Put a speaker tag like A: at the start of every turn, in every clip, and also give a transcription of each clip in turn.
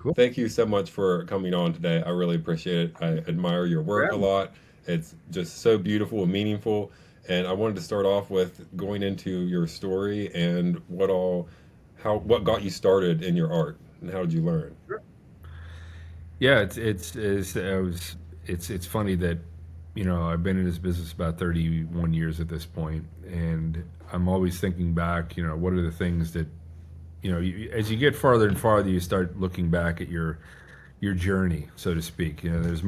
A: Cool.
B: thank you so much for coming on today. I really appreciate it. I admire your work a
A: Yeah.
B: lot. It's just so beautiful and meaningful. And I wanted to start off with going into your story and what got you started in your art and how did you learn?
A: Yeah, it's funny that I've been in this business about 31 years at this point, and I'm always thinking back. What are the things that as you get farther and farther, you start looking back at your journey, so to speak. There's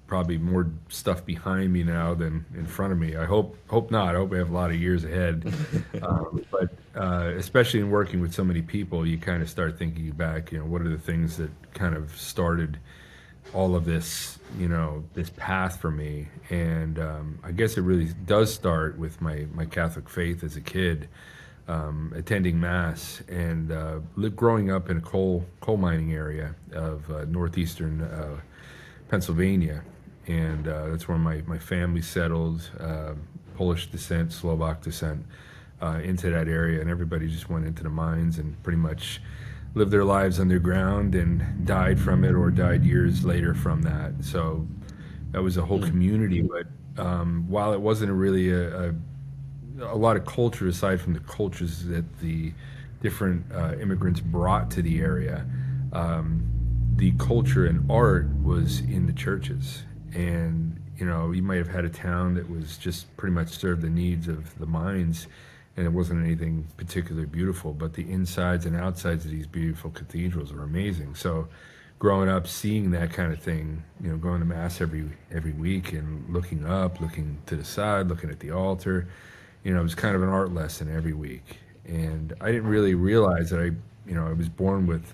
A: probably more stuff behind me now than in front of me. I hope not. I hope I have a lot of years ahead. But especially in working with so many people, you kind of start thinking back. What are the things that kind of started all of this path for me? And I guess it really does start with my Catholic faith as a kid, attending mass and growing up in a coal mining area of northeastern Pennsylvania, and that's where my family settled. Polish descent, Slovak descent, into that area, and everybody just went into the mines and pretty much lived their lives underground and died from it or died years later from that. So that was a whole
B: Mm.
A: community. But while it wasn't really a lot of culture aside from the cultures that the different immigrants brought to the area, the culture and art was in the churches. And you might have had a town that was just pretty much served the needs of the mines, and it wasn't anything particularly beautiful, but the insides and outsides of these beautiful cathedrals were amazing. So growing up seeing that kind of thing, going to mass every week and looking up, looking to the side, looking at the altar, it was kind of an art lesson every week. And I didn't really realize that I was born with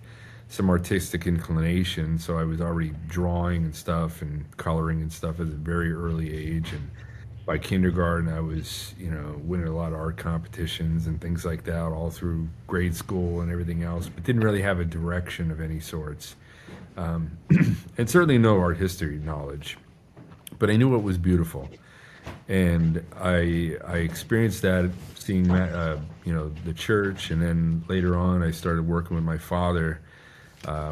A: some artistic inclination, so I was already drawing and stuff and coloring and stuff at a very early age. And by kindergarten, I was, winning a lot of art competitions and things like that, all through grade school and everything else, but didn't really have a direction of any sorts, and certainly no art history knowledge. But I knew it was beautiful, and I experienced that seeing the church, and then later on I started working with my father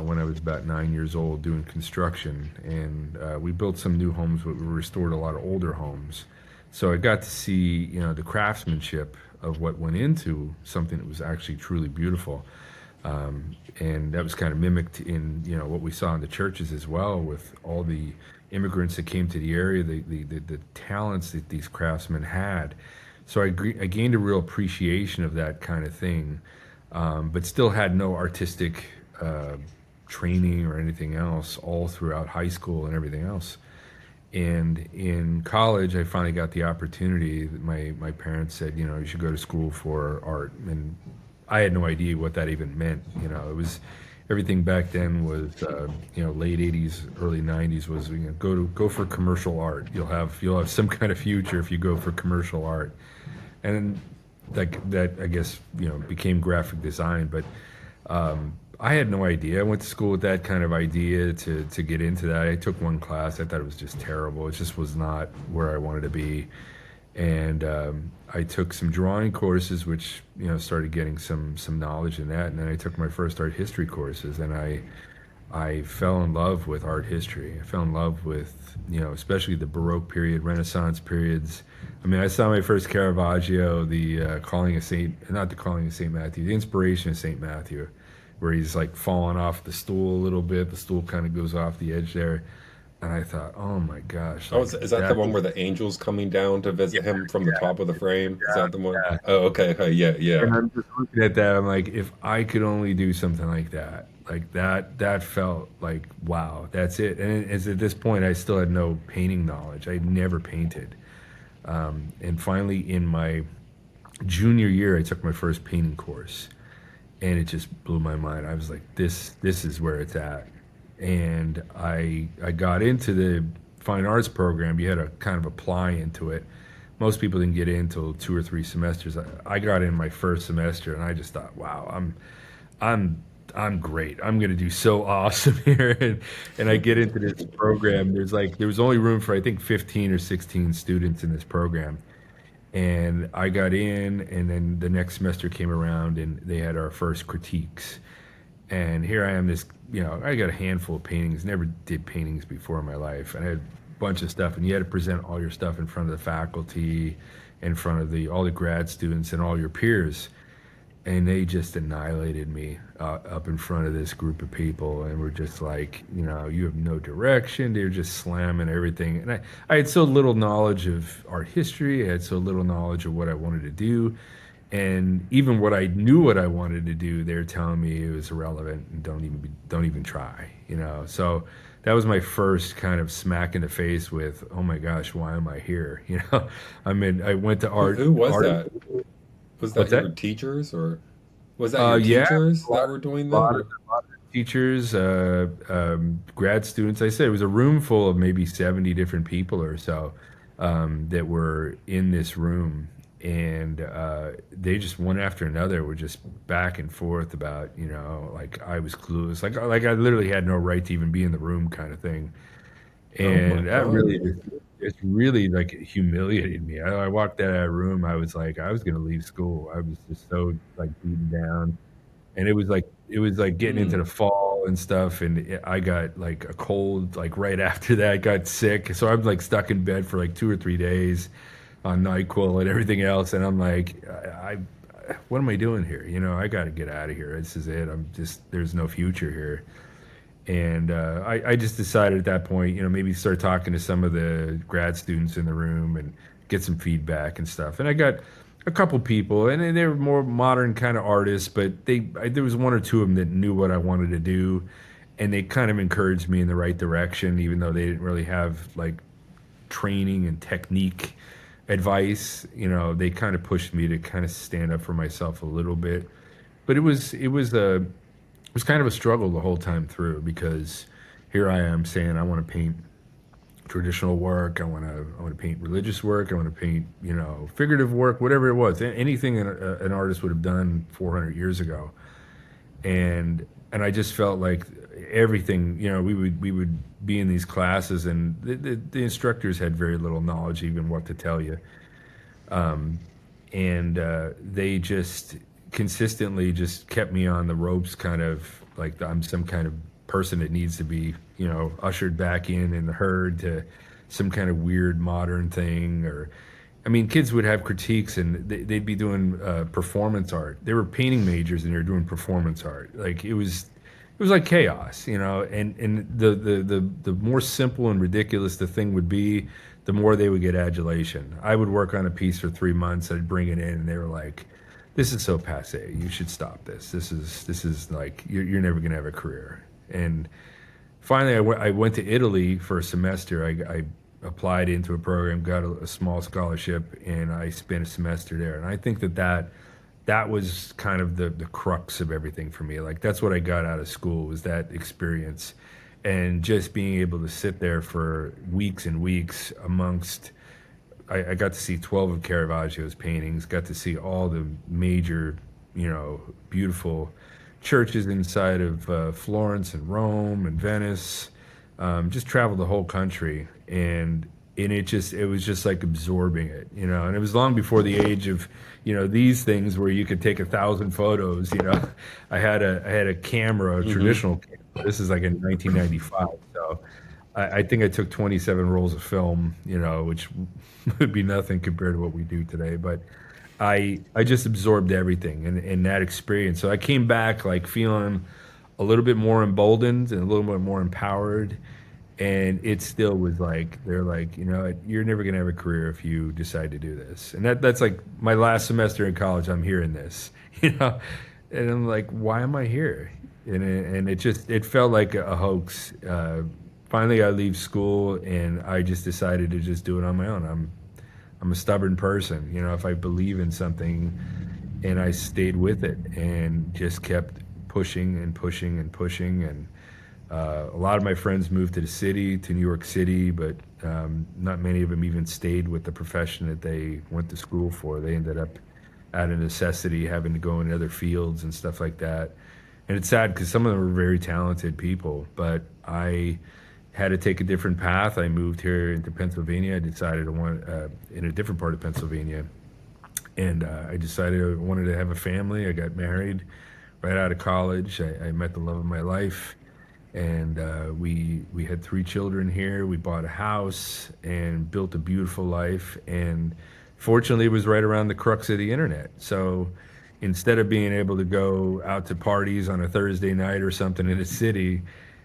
A: when I was about 9 years old doing construction, and we built some new homes, but we restored a lot of older homes. So I got to see the craftsmanship of what went into something that was actually truly beautiful. And that was kind of mimicked in what we saw in the churches as well, with all the immigrants that came to the area, the talents that these craftsmen had. So I gained a real appreciation of that kind of thing, but still had no artistic uh, training or anything else all throughout high school and everything else. And in college, I finally got the opportunity. My parents said, you should go to school for art, and I had no idea what that even meant. It was everything back then was late '80s, early '90s was go for commercial art. You'll have some kind of future if you go for commercial art, and that I guess became graphic design. But I had no idea. I went to school with that kind of idea to get into that. I took one class. I thought it was just terrible. It just was not where I wanted to be. And I took some drawing courses, which started getting some knowledge in that. And then I took my first art history courses, and I fell in love with art history. I fell in love with especially the Baroque period, Renaissance periods. I mean, I saw my first Caravaggio, the calling of Saint, not the calling of Saint Matthew, the inspiration of Saint Matthew, where he's like falling off the stool a little bit. The stool kind of goes off the edge there, and I thought, oh my gosh,
B: Oh,
A: like
B: is that the
A: that.
B: one where the angel's coming down to
A: Yeah,
B: visit him from the top of the frame? Is that the one?
A: yeah.
B: Oh, okay, okay, yeah, yeah.
A: And I'm just looking at that. I'm like, if I could only do something like that felt like wow, that's it. And as at this point, I still had no painting knowledge. I had never painted. And finally, in my junior year, I took my first painting course, and it just blew my mind. I was like, this is where it's at. And I got into the fine arts program. You had to kind of apply into it. Most people didn't get in until 2 or 3 semesters. I got in my first semester, and I just thought, wow, I'm I'm great. I'm gonna do so awesome here. And I get into this program. There was only room for I think 15 or 16 students in this program. And I got in, and then the next semester came around, and they had our first critiques. And here I am, this, I got a handful of paintings, never did paintings before in my life. And I had a bunch of stuff, and you had to present all your stuff in front of the faculty, in front of all the grad students and all your peers. And they just annihilated me up in front of this group of people, and were just like, you have no direction. They're just slamming everything. And I had so little knowledge of art history. I had so little knowledge of what I wanted to do. And even what I knew what I wanted to do, they're telling me it was irrelevant and don't even try, So that was my first kind of smack in the face with, oh my gosh, why am I here? I mean, I went to
B: Who was
A: art.
B: that? Was that
A: What's
B: your
A: that?
B: teachers, or was that your
A: Yeah,
B: teachers
A: a
B: that
A: lot,
B: were doing
A: a
B: that?
A: lot of,
B: Or
A: a lot of teachers, grad students. I said it was a room full of maybe 70 different people or so, that were in this room, and they just one after another were just back and forth about, like I was clueless, like I literally had no right to even be in the room, kind of thing.
B: oh my
A: And that
B: God.
A: really just, it's really like humiliated me. I walked out of that room. I was like, I was gonna leave school. I was just so like beaten down, and it was like getting into
B: Hmm.
A: the fall and stuff, and I got like a cold like right after that. I got sick, so I'm like stuck in bed for like 2 or 3 days on NyQuil and everything else, and I'm like, what am I doing here? I got to get out of here. This is it. There's no future here. And I just decided at that point, maybe start talking to some of the grad students in the room and get some feedback and stuff. And I got a couple people, and they were more modern kind of artists, but there was one or two of them that knew what I wanted to do, and they kind of encouraged me in the right direction, even though they didn't really have like training and technique advice. They kind of pushed me to kind of stand up for myself a little bit. But it was kind of a struggle the whole time through, because here I am saying I want to paint traditional work, I want to paint religious work, I want to paint, figurative work, whatever it was, anything an artist would have done 400 years ago. And I just felt like everything, we would be in these classes, and the instructors had very little knowledge even what to tell you. And they just consistently just kept me on the ropes, kind of like I'm some kind of person that needs to be, ushered back in the herd to some kind of weird modern thing. Or I mean, kids would have critiques, and they'd be doing performance art. They were painting majors, and they were doing performance art. Like it was like chaos, and the more simple and ridiculous the thing would be, the more they would get adulation. I would work on a piece for 3 months. I'd bring it in, and they were like, "This is so passe. You should stop this. This is like you're never gonna have a career." And finally, I went to Italy for a semester. I applied into a program, got a small scholarship, and I spent a semester there. And I think that was kind of the crux of everything for me. Like that's what I got out of school, was that experience, and just being able to sit there for weeks and weeks amongst. I got to see 12 of Caravaggio's paintings. Got to see all the major, beautiful churches inside of Florence and Rome and Venice. Just traveled the whole country, and it was just like absorbing it, and it was long before the age of, these things where you could take 1,000 photos. I had a camera, a
B: Mm-hmm.
A: traditional camera. This is like in 1995, so I think I took 27 rolls of film, which would be nothing compared to what we do today. But I just absorbed everything in that experience. So I came back like feeling a little bit more emboldened and a little bit more empowered. And it still was like, they're like, you're never gonna have a career if you decide to do this. And that's like my last semester in college. I'm hearing this, you know, and I'm like, why am I here? And it felt like a hoax. Finally, I leave school, and I just decided to just do it on my own. I'm a stubborn person, if I believe in something, and I stayed with it and just kept pushing and pushing and pushing. And a lot of my friends moved to the city, to New York City, but not many of them even stayed with the profession that they went to school for. They ended up, out of necessity, having to go into other fields and stuff like that. And it's sad because some of them were very talented people, but I had to take a different path. I moved here into Pennsylvania. I decided I want in a different part of Pennsylvania, and I decided I wanted to have a family. I got married. right out of college. I met the love of my life, and we had three children here. We bought a house and built a beautiful life. And fortunately, it was right around the crux of the internet. So instead of being able to go out to parties on a Thursday night or something in a city,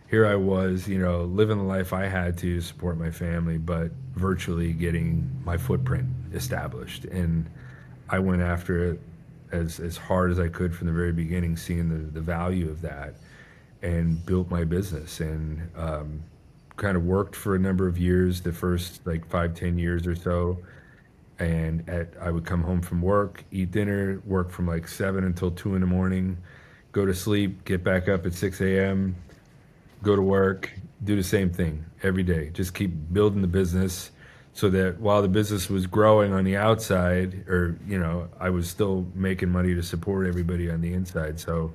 A: here I was, living the life I had to support my family, but virtually getting my footprint established. And I went after it as hard as I could from the very beginning, seeing the value of that, and built my business. And kind of worked for a number of years, the first like 5, 10 years or so. And I would come home from work, eat dinner, work from like 7 until 2 in the morning, go to sleep, get back up at 6 a.m., go to work, do the same thing every day. Just keep building the business so that while the business was growing on the outside, or, I was still making money to support everybody on the inside. So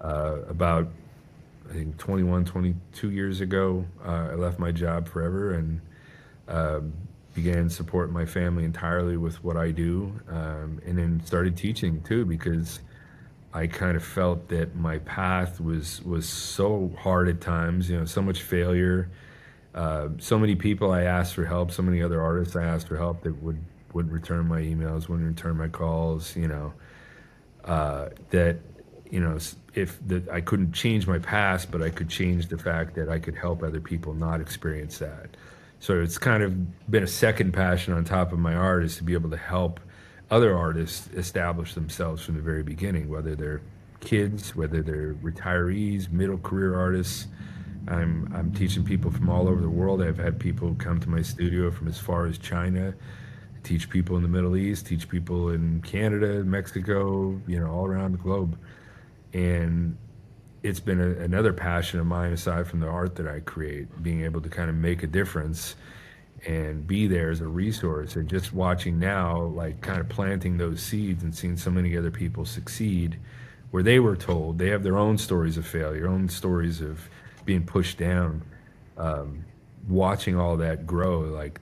A: about, I think, 21, 22 years ago, I left my job forever and began supporting my family entirely with what I do, and then started teaching too, because I kind of felt that my path was so hard at times, so much failure, so many people I asked for help, so many other artists I asked for help that wouldn't return my emails, wouldn't return my calls, that if that I couldn't change my past, but I could change the fact that I could help other people not experience that. So it's kind of been a second passion on top of my art, is to be able to help other artists establish themselves from the very beginning, whether they're kids, whether they're retirees, middle career artists. I'm teaching people from all over the world. I've had people come to my studio from as far as China, teach people in the Middle East, teach people in Canada, Mexico, all around the globe. And it's been another passion of mine, aside from the art that I create, being able to kind of make a difference and be there as a resource. And just watching now, like kind of planting those seeds and seeing so many other people succeed where they were told they have their own stories of failure, own stories of being pushed down. Watching all that grow, like,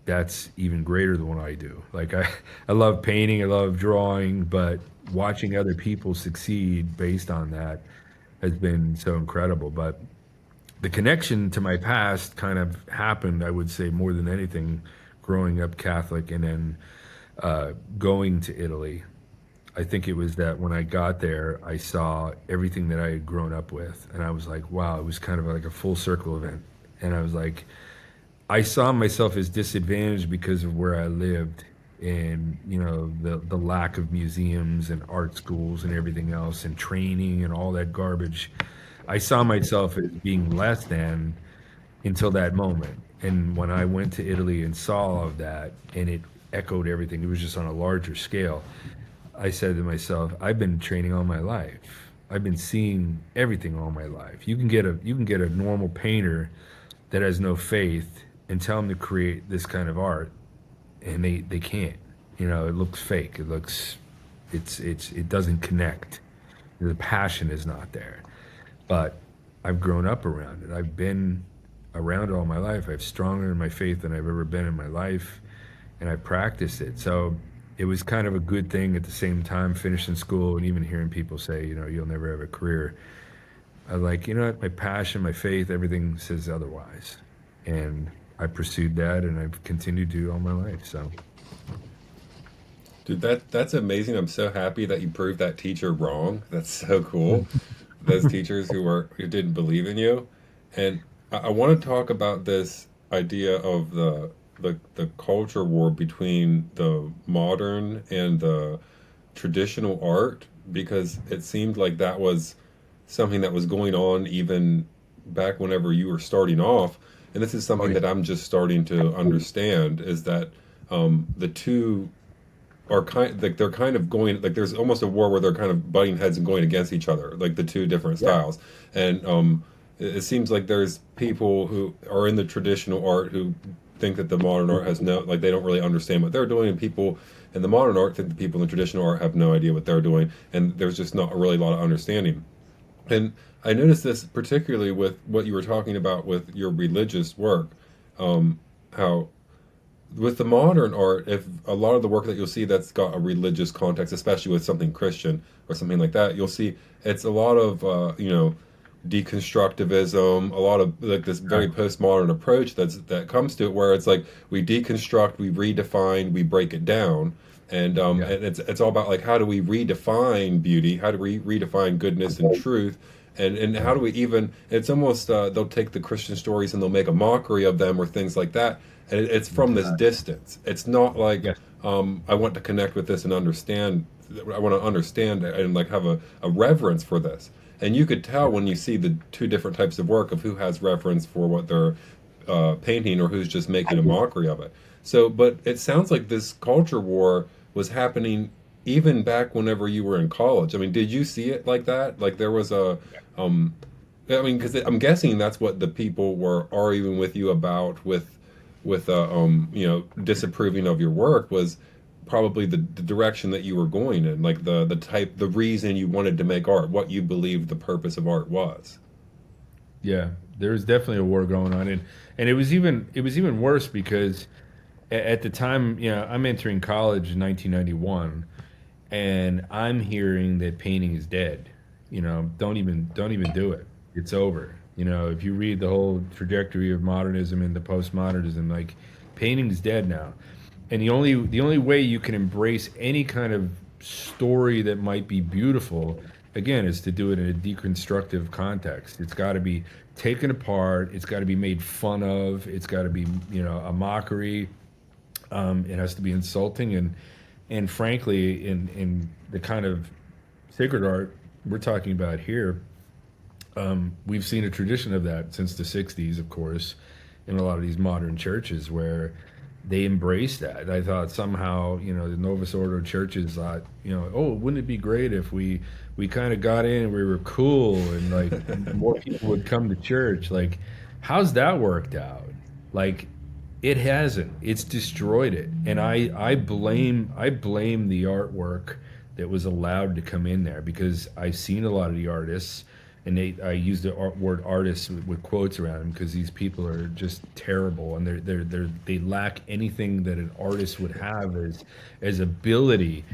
A: that's even greater than what I do. Like, I love painting, I love drawing, but watching other people succeed based on that has been so incredible. But the connection to my past kind of happened, I would say, more than anything, growing up Catholic and then going to Italy. I think it was that when I got there, I saw everything that I had grown up with, and I was like, wow, it was kind of like a full circle event. And I was like, I saw myself as disadvantaged because of where I lived, and the lack of museums and art schools and everything else and training and all that garbage. I saw myself as being less than until that moment. And when I went to Italy and saw all of that, and it echoed everything, it was just on a larger scale. I said to myself, I've been training all my life. I've been seeing everything all my life. You can get a normal painter that has no faith and tell them to create this kind of art, and they can't. It looks fake. It doesn't connect. The passion is not there. But I've grown up around it. I've been around it all my life. I've stronger in my faith than I've ever been in my life, and I practiced it. So it was kind of a good thing at the same time, finishing school and even hearing people say, you'll never have a career. I was like, what, my passion, my faith, everything says otherwise. And I pursued that, and I've continued to all my life. So,
B: Dude, that's amazing. I'm so happy that you proved that teacher wrong. That's so cool. Those teachers who didn't believe in you. And I want to talk about this idea of the culture war between the modern and the traditional art, because it seemed like that was something that was going on even back whenever you were starting off. And this is
A: oh
B: something
A: yeah,
B: that I'm just starting to understand, is that the two are kind, like, they're kind of going, like, there's almost a war where they're kind of butting heads and going against each other, like the two different
A: yeah,
B: styles. And it seems like there's people who are in the traditional art who think that the modern art has no, like, they don't really understand what they're doing, and people in the modern art think the people in the traditional art have no idea what they're doing, and there's just not really a lot of understanding. And I noticed this particularly with what you were talking about with your religious work, how with the modern art, if a lot of the work that you'll see that's got a religious context, especially with something Christian or something like that, you'll see it's a lot of deconstructivism, a lot of like this very postmodern approach that comes to it, where it's like we deconstruct, we redefine, we break it down,
A: Yeah.
B: and it's all about like how do we redefine beauty, how do we redefine goodness and truth, and how
A: Right.
B: do we even? It's almost they'll take the Christian stories and they'll make a mockery of them or things like that, and it's from this
A: Exactly.
B: distance. It's not like
A: Yes.
B: I want to connect with this and understand. I want to understand and like have a reverence for this. And you could tell when you see the two different types of work of who has reverence for what they're painting or who's just making a mockery of it. So, but it sounds like this culture war was happening even back whenever you were in college. I mean, did you see it like that? Like there was um, I mean, because I'm guessing that's what the people were arguing with you about with disapproving of your work was probably the direction that you were going in, like the reason you wanted to make art, what you believed the purpose of art was.
A: Yeah, there was definitely a war going on, and it was even worse because at the time, I'm entering college in 1991, and I'm hearing that painting is dead. Don't even do it. It's over. If you read the whole trajectory of modernism and the postmodernism, like painting's dead now. And the only way you can embrace any kind of story that might be beautiful, again, is to do it in a deconstructive context. It's got to be taken apart. It's got to be made fun of. It's got to be, a mockery. It has to be insulting, and frankly, in the kind of sacred art we're talking about here, we've seen a tradition of that since the '60s, of course, in a lot of these modern churches where they embrace that. I thought somehow, the Novus Ordo churches thought, oh, wouldn't it be great if we kind of got in and we were cool and like more people would come to church. Like, how's that worked out? Like, it hasn't. It's destroyed it. And I blame the artwork that was allowed to come in there because I've seen a lot of the artists, and I use the word artists with quotes around them because these people are just terrible, and they lack anything that an artist would have as ability.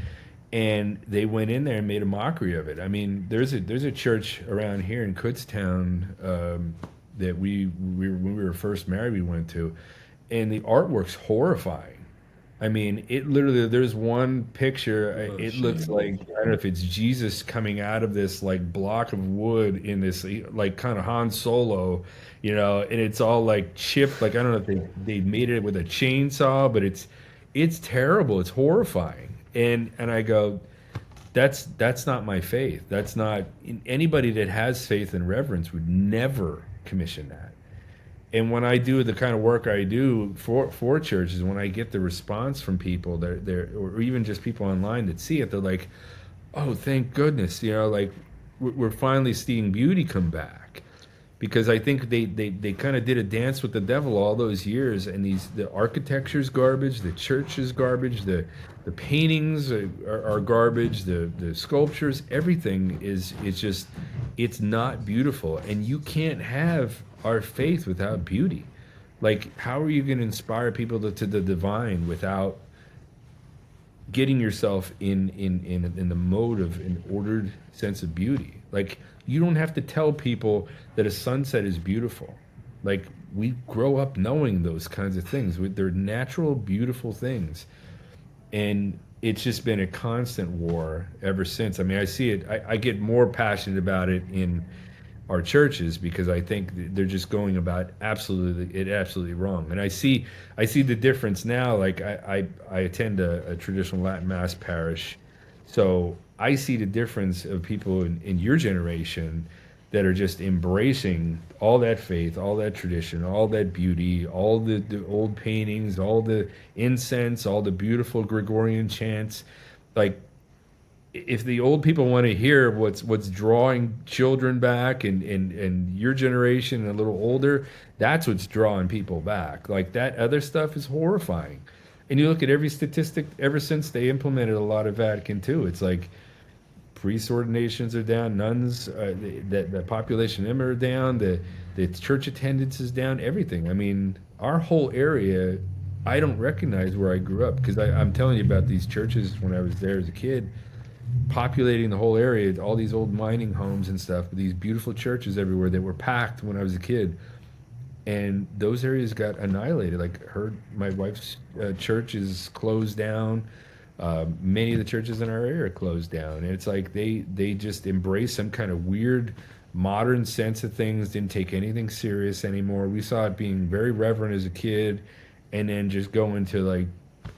A: And they went in there and made a mockery of it. I mean, there's a church around here in Kutztown, that we when we were first married we went to, and the artwork's horrifying. I mean, it literally, there's one picture,
B: Oh,
A: it looks
B: shame.
A: like, I don't know if it's Jesus coming out of this like block of wood in this like kind of Han Solo, and it's all like chipped. Like, I don't know if they made it with a chainsaw, but it's terrible. It's horrifying. And I go, that's not my faith. That's not anybody that has faith and reverence would never commission that. And when I do the kind of work I do for churches, when I get the response from people, or even just people online that see it, they're like, "Oh, thank goodness!" Like we're finally seeing beauty come back, because I think they kind of did a dance with the devil all those years, and the architecture's garbage, the church is garbage, the paintings are garbage, the sculptures, everything is just, it's not beautiful, and you can't have our faith without beauty. Like, how are you going to inspire people to the divine without getting yourself in the mode of an ordered sense of beauty? Like, you don't have to tell people that a sunset is beautiful. Like, we grow up knowing those kinds of things. They're natural, beautiful things, and it's just been a constant war ever since. I mean, I see it. I get more passionate about it in our churches because I think they're just going about absolutely wrong. And I see the difference now. Like, I attend a traditional Latin Mass parish, so I see the difference of people in your generation that are just embracing all that faith, all that tradition, all that beauty, all the old paintings, all the incense, all the beautiful Gregorian chants. Like, if the old people want to hear what's drawing children back, and your generation and a little older, that's what's drawing people back. Like, that other stuff is horrifying. And you look at every statistic ever since they implemented a lot of Vatican II, it's like priest ordinations are down, nuns, the population of them are down, the church attendance is down, everything. I mean, our whole area I don't recognize where I grew up because I'm telling you about these churches when I was there as a kid, populating the whole area, all these old mining homes and stuff, these beautiful churches everywhere that were packed when I was a kid. And those areas got annihilated. Like my wife's church is closed down. Many of the churches in our area are closed down, and it's like they just embrace some kind of weird modern sense of things. Didn't take anything serious anymore. We saw it being very reverent as a kid, and then just go into like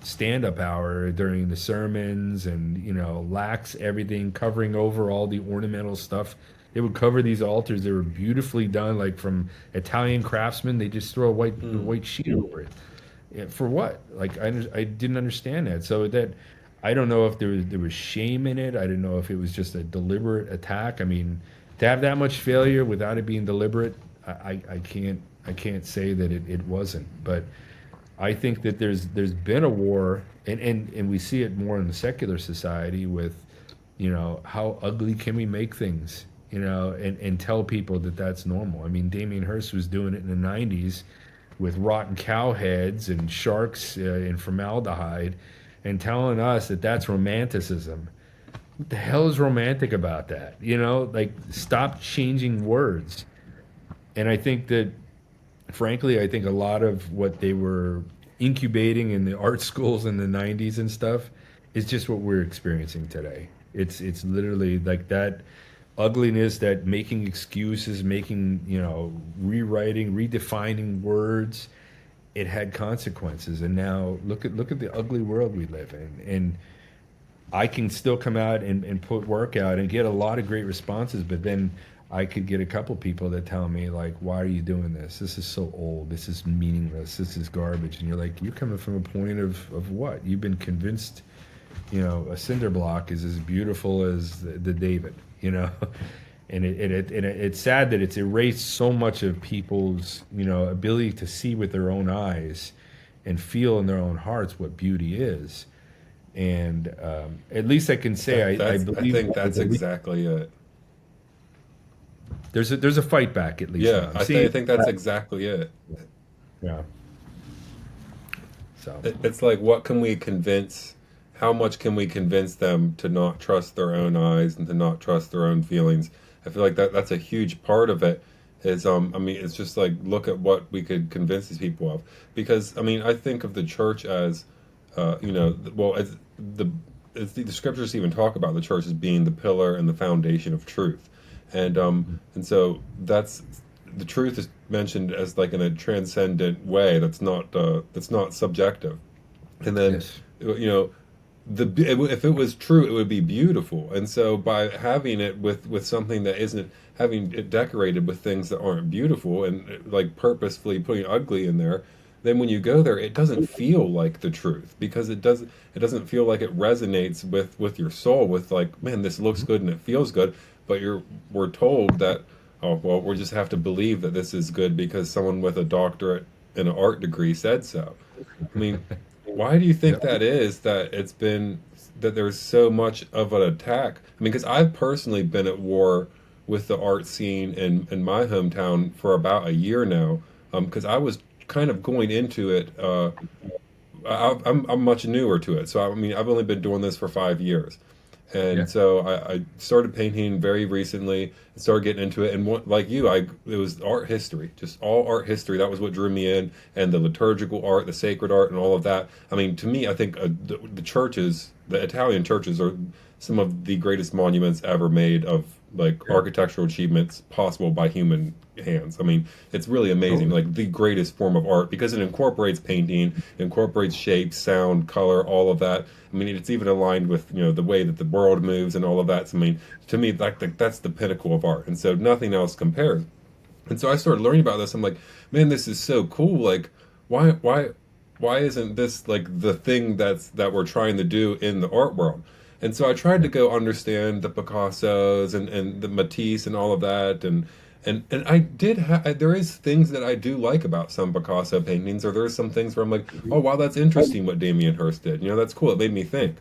A: stand-up hour during the sermons, and lax everything, covering over all the ornamental stuff. They would cover these altars. They were beautifully done, like from Italian craftsmen. They just throw a white sheet over it. Yeah, for what? Like I didn't understand that. So that I don't know if there was shame in it. I didn't know if it was just a deliberate attack. I mean, to have that much failure without it being deliberate, I can't say that it wasn't. But I think that there's been a war, and we see it more in the secular society with, how ugly can we make things, and tell people that that's normal. I mean, Damien Hirst was doing it in the '90s with rotten cow heads and sharks in formaldehyde, and telling us that that's romanticism. What the hell is romantic about that? Like, stop changing words. And I think that, frankly, I think a lot of what they were incubating in the art schools in the '90s and stuff is just what we're experiencing today. It's literally like that ugliness, that making excuses, making, rewriting, redefining words. It had consequences, and now look at the ugly world we live in. And I can still come out and put work out and get a lot of great responses, but then I could get a couple people that tell me like, "Why are you doing this? This is so old. This is meaningless. This is garbage." And you're like, "You're coming from a point of what? You've been convinced, a cinder block is as beautiful as the David, And it's sad that it's erased so much of people's, ability to see with their own eyes and feel in their own hearts what beauty is. And at least I can say I
B: I
A: believe
B: think that's exactly it.
A: there's a fight back at least now.
B: Yeah,
A: I'm
B: I
A: seeing
B: think that's exactly it.
A: yeah. So
B: It's like, what can we convince? How much can we convince them to not trust their own eyes and to not trust their own feelings? I feel like that's a huge part of it. Is I mean, it's just like, look at what we could convince these people of. Because I mean, I think of the church as, well, as the the scriptures even talk about the church as being the pillar and the foundation of truth, and so the truth is mentioned as like in a transcendent way that's not subjective, and then
A: yes.
B: if it was true, it would be beautiful. And so by having it with something that isn't, having it decorated with things that aren't beautiful and like purposefully putting ugly in there, then when you go there, it doesn't feel like the truth, because it doesn't feel like it resonates with your soul, with like, man, this looks good and it feels good. But we're told that, oh well, we just have to believe that this is good because someone with a doctorate and an art degree said so. I mean, why do you think
A: Yep.
B: that is, that it's been, that there's so much of an attack? I mean, because I've personally been at war with the art scene in my hometown for about a year now, because I was kind of going into it. I'm much newer to it, so I mean, I've only been doing this for 5 years,
A: Yeah.
B: and so I started painting very recently and started getting into it. And like you, it was art history, just all art history. That was what drew me in, and the liturgical art, the sacred art, and all of that. I mean, to me, I think the churches, the Italian churches, are some of the greatest monuments ever made of like
A: Sure.
B: architectural achievements possible by human hands. I mean, it's really amazing,
A: Totally.
B: like the greatest form of art, because it incorporates painting, incorporates shape, sound, color, all of that. I mean, it's even aligned with, the way that the world moves and all of that. So, I mean, to me, that's the pinnacle of art, and so nothing else compares. And so I started learning about this. I'm like, man, this is so cool. Like, why isn't this like the thing that we're trying to do in the art world? And so I tried to
A: Yeah.
B: go understand the Picassos and the Matisse and all of that, and I did there is things that I do like about some Picasso paintings, or there are some things where I'm like, oh wow, that's interesting what Damien Hirst did. That's cool. It made me think.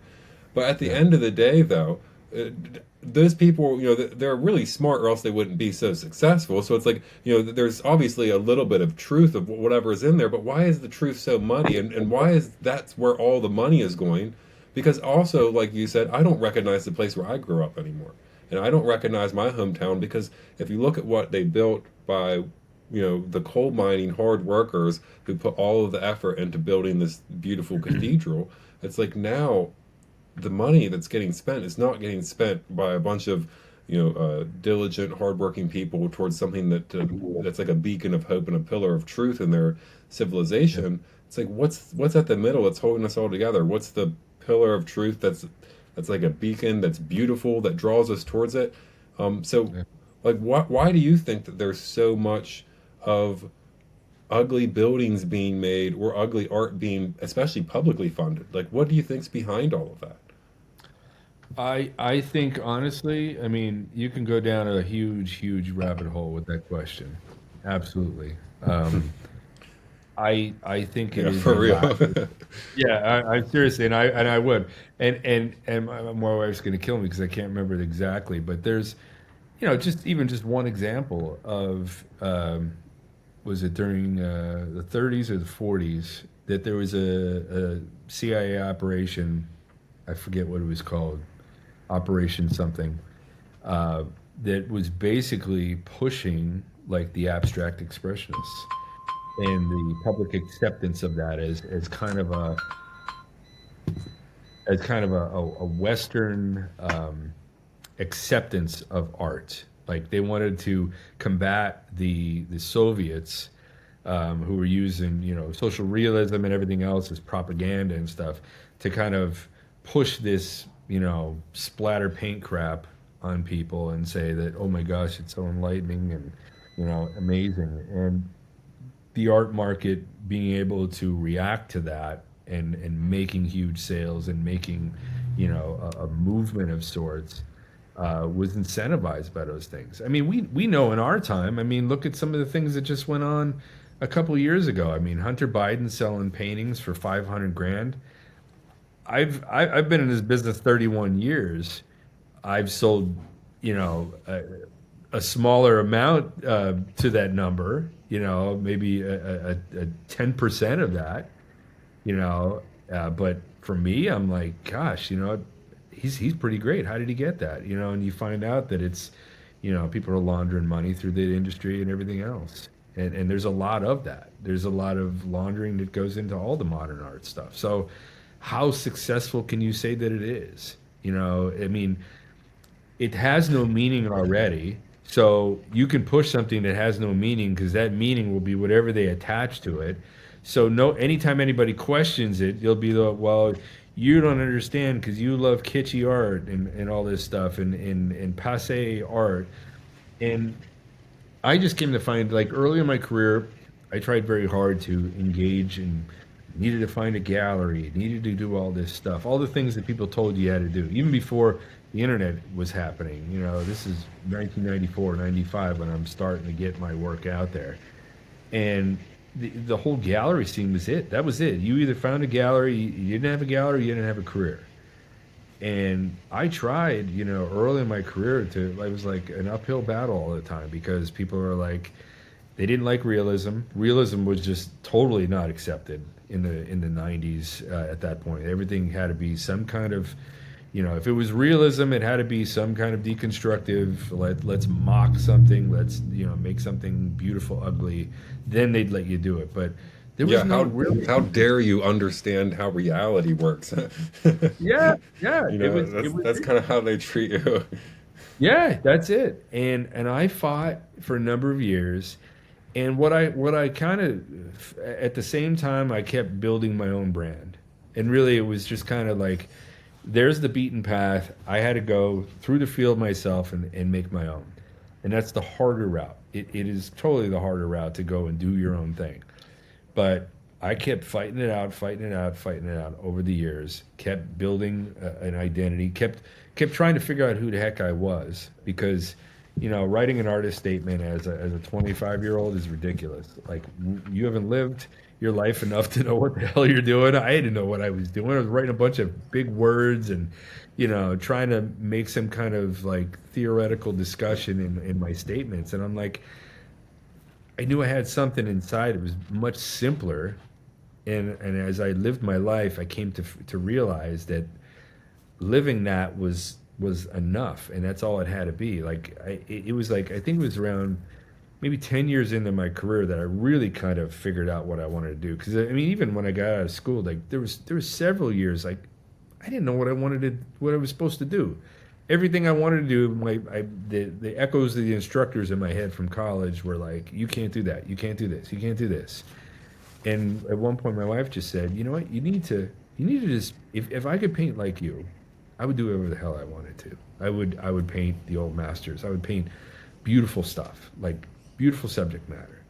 B: But at the
A: Yeah.
B: end of the day, though, uh, those people, they're really smart, or else they wouldn't be so successful. So it's like, there's obviously a little bit of truth of whatever is in there, but why is the truth so muddy? And why is that's where all the money is going? Because also, like you said, I don't recognize the place where I grew up anymore. And I don't recognize my hometown because if you look at what they built by, the coal mining hard workers who put all of the effort into building this beautiful cathedral, it's like now the money that's getting spent is not getting spent by a bunch of diligent hardworking people towards something that's like a beacon of hope and a pillar of truth in their civilization. It's like what's at the middle that's holding us all together? What's the pillar of truth that's like a beacon that's beautiful that draws us towards it? So
A: Yeah.
B: like why do you think that there's so much of ugly buildings being made or ugly art being especially publicly funded? Like what do you think's behind all of that?
A: I think honestly, I mean, you can go down a huge rabbit hole with that question. Absolutely. I think it
B: Yeah,
A: is
B: for
A: a
B: real.
A: lack. Yeah, I seriously, and I would, and my wife's going to kill me because I can't remember it exactly, but there's, just even just one example of, was it during the 30s or the 40s that there was a CIA operation, I forget what it was called, Operation something, uh, that was basically pushing like the abstract expressionists and the public acceptance of that as kind of a Western acceptance of art. Like they wanted to combat the Soviets, who were using social realism and everything else as propaganda and stuff to kind of push this splatter paint crap on people and say that, oh my gosh, it's so enlightening and amazing. And the art market being able to react to that and making huge sales and making a movement of sorts, was incentivized by those things. I mean, we know in our time. I mean, look at some of the things that just went on a couple years ago. I mean, Hunter Biden selling paintings for 500 grand. I've been in this business 31 years. I've sold, a smaller amount to that number. Maybe a 10% of that. But for me, I'm like, gosh, he's pretty great. How did he get that? And you find out that it's, people are laundering money through the industry and everything else. And there's a lot of that. There's a lot of laundering that goes into all the modern art stuff. So how successful can you say that it is? I mean, it has no meaning already. So you can push something that has no meaning because that meaning will be whatever they attach to it. So no, anytime anybody questions it, you'll be the well, you don't understand because you love kitschy art and all this stuff and passe art. And I just came to find like early in my career, I tried very hard to engage and needed to find a gallery, needed to do all this stuff, all the things that people told you had to do, even before the internet was happening. This is 1994, 95 when I'm starting to get my work out there. And the whole gallery scene was it. That was it. You either found a gallery, you didn't have a gallery, you didn't have a career. And I tried, early in my career I was like an uphill battle all the time because people were like, they didn't like realism. Realism was just totally not accepted in the 90s at that point. Everything had to be some kind of, if it was realism, it had to be some kind of deconstructive. Let's mock something. Let's make something beautiful ugly. Then they'd let you do it. But there was
B: Yeah,
A: no
B: how
A: real.
B: how dare you understand how reality works?
A: Yeah, yeah. It was it
B: That's
A: was
B: that's kind of how they treat you.
A: Yeah, that's it. And I fought for a number of years. And what I kind of at the same time I kept building my own brand. And really it was just kind of like there's the beaten path. I had to go through the field myself and make my own. And that's the harder route. It is totally the harder route to go and do your own thing. But I kept fighting it out, fighting it out, fighting it out over the years. Kept building an identity. Kept trying to figure out who the heck I was because, writing an artist statement as a 25-year-old is ridiculous. Like you haven't lived, your life enough to know what the hell you're doing. I didn't know what I was doing. I was writing a bunch of big words and, trying to make some kind of like theoretical discussion in my statements. And I'm like, I knew I had something inside. It was much simpler. And as I lived my life, I came to realize that living that was enough, and that's all it had to be. Like it was like I think it was around maybe 10 years into my career that I really kind of figured out what I wanted to do. Because I mean, even when I got out of school, like there was several years like I didn't know what I was supposed to do. Everything I wanted to do, the echoes of the instructors in my head from college were like, you can't do that, you can't do this, you can't do this. And at one point, my wife just said, "You know what? You need to just if I could paint like you, I would do whatever the hell I wanted to. I would paint the old masters. I would paint beautiful stuff, like beautiful subject matter."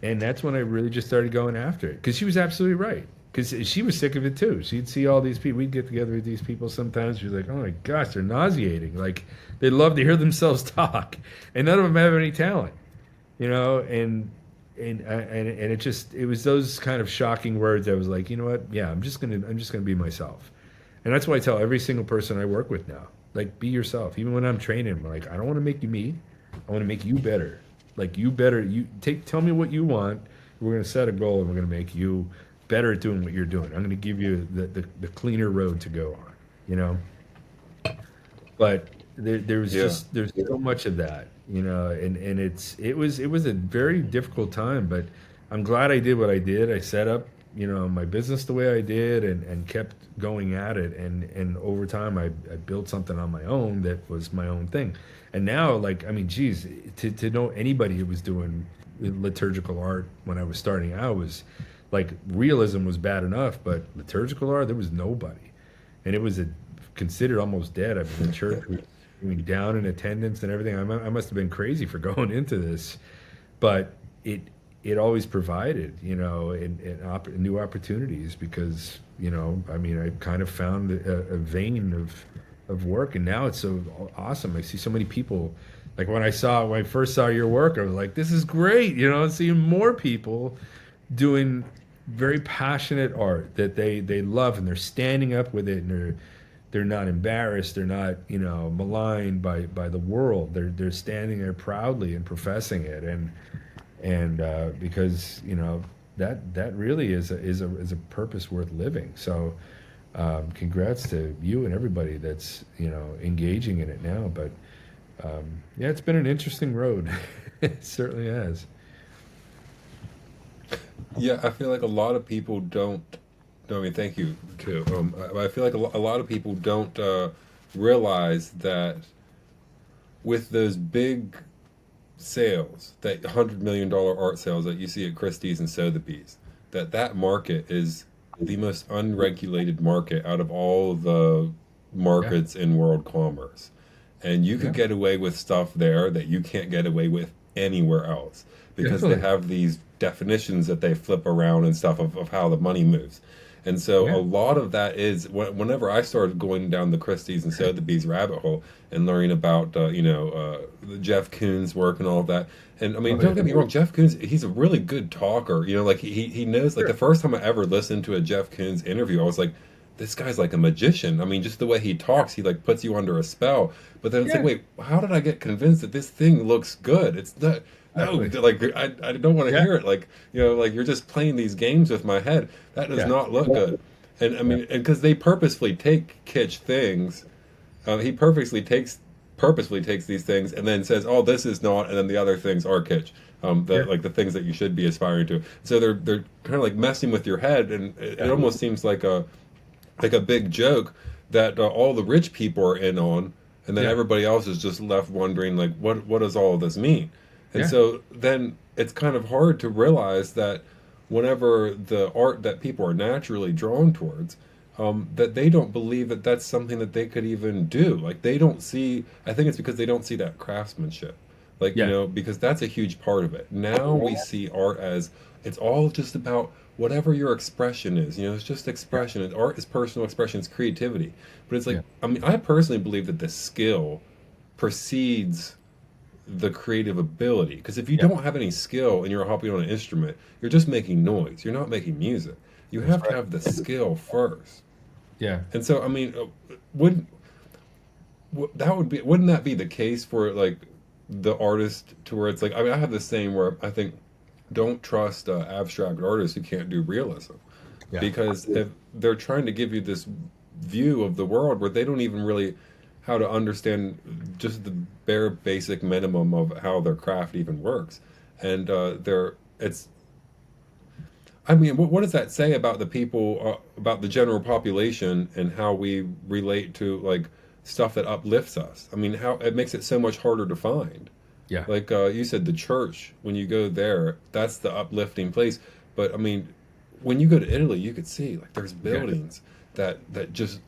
A: And that's when I really just started going after it because she was absolutely right. Because she was sick of it too. She'd see all these people. We'd get together with these people sometimes. She's like, "Oh my gosh, they're nauseating. Like they love to hear themselves talk, and none of them have any talent." And it was those kind of shocking words that was like, you know what? Yeah, I'm just gonna be myself, and that's why I tell every single person I work with now, like, be yourself. Even when I'm training, I'm like, I don't want to make you me, I want to make you better. Like you better, tell me what you want. We're gonna set a goal, and we're gonna make you better at doing what you're doing. I'm gonna give you the cleaner road to go on. You know, but
B: Yeah.
A: there's so much of that, and it was a very difficult time, but I'm glad I did what I did. I set up, my business the way I did, and kept going at it, and over time I built something on my own that was my own thing. And now, like, I mean, geez, to know anybody who was doing liturgical art when I was starting out was like realism was bad enough, but liturgical art there was nobody, and it was considered almost dead. I mean, the church was going down in attendance and everything. I must have been crazy for going into this, but it always provided, new opportunities because, I mean, I kind of found a vein of work, and now it's so awesome. I see so many people. Like when I first saw your work, I was like, this is great, seeing more people doing very passionate art that they love, and they're standing up with it, and they're not embarrassed, they're not maligned by the world. They're standing there proudly and professing it, and because that really is a purpose worth living. So congrats to you and everybody that's engaging in it now. But yeah, it's been an interesting road. It certainly has.
B: Yeah, I feel like a lot of people don't. No, I mean, thank you too. I feel like a lot of people don't realize that with those big sales, that $100 million art sales that you see at Christie's and Sotheby's, that market is the most unregulated market out of all the
A: Yeah,
B: markets in world commerce. And you could
A: yeah,
B: get away with stuff there that you can't get away with anywhere else because they
A: definitely.
B: have these definitions that they flip around and stuff of how the money moves. And so a
A: Yeah,
B: lot of that is whenever I started going down the Christie's and Sotheby's rabbit hole and learning about the Jeff Koons work and all of that. And I mean,
A: oh
B: don't
A: yeah,
B: get me wrong, Jeff Koons, he's a really good talker. Like he knows. Like the
A: sure.
B: first time I ever listened to a Jeff Koons interview, I was like, this guy's like a magician. I mean, just the way he talks, he like puts you under a spell. But then it's like,
A: Yeah,
B: wait, how did I get convinced that this thing looks good? It's not. No,
A: exactly.
B: like I don't want to
A: Yeah,
B: hear it. Like like you're just playing these games with my head. That does
A: yeah,
B: not look good. And I
A: yeah,
B: mean, and because they purposefully take kitsch things, he purposefully takes these things and then says, "Oh, this is not," and then the other things are kitsch. The
A: yeah,
B: like the things that you should be aspiring to. So they're kind of like messing with your head, and it
A: yeah,
B: almost seems like a big joke that all the rich people are in on, and then
A: yeah,
B: everybody else is just left wondering like, what does all of this mean? And
A: yeah,
B: so then it's kind of hard to realize that whenever the art that people are naturally drawn towards, that they don't believe that that's something that they could even do. Like they don't see. I think it's because they don't see that craftsmanship. Like
A: yeah,
B: because that's a huge part of it. Now we see art as it's all just about whatever your expression is. It's just
A: yeah,
B: expression. And art is personal expression. It's creativity. But it's like
A: yeah,
B: I mean, I personally believe that the skill precedes the creative ability. Because if you
A: Yeah,
B: don't have any skill and you're hopping on an instrument, you're just making noise. You're not making music. You
A: that's
B: have to
A: right.
B: have the skill first.
A: Yeah.
B: And so, I mean, would that would be wouldn't that be the case for like the artist to where it's like I mean I have the same where I think don't trust abstract artists who can't do realism
A: Yeah.
B: because if they're trying to give you this view of the world where they don't even really how to understand just the bare basic minimum of how their craft even works and they're it's I mean what does that say about the people about the general population and how we relate to like stuff that uplifts us. I mean how it makes it so much harder to find
A: Yeah.
B: like you said, the church, when you go there, that's the uplifting place. But I mean, when you go to Italy, you could see like there's
A: Yeah.
B: buildings that just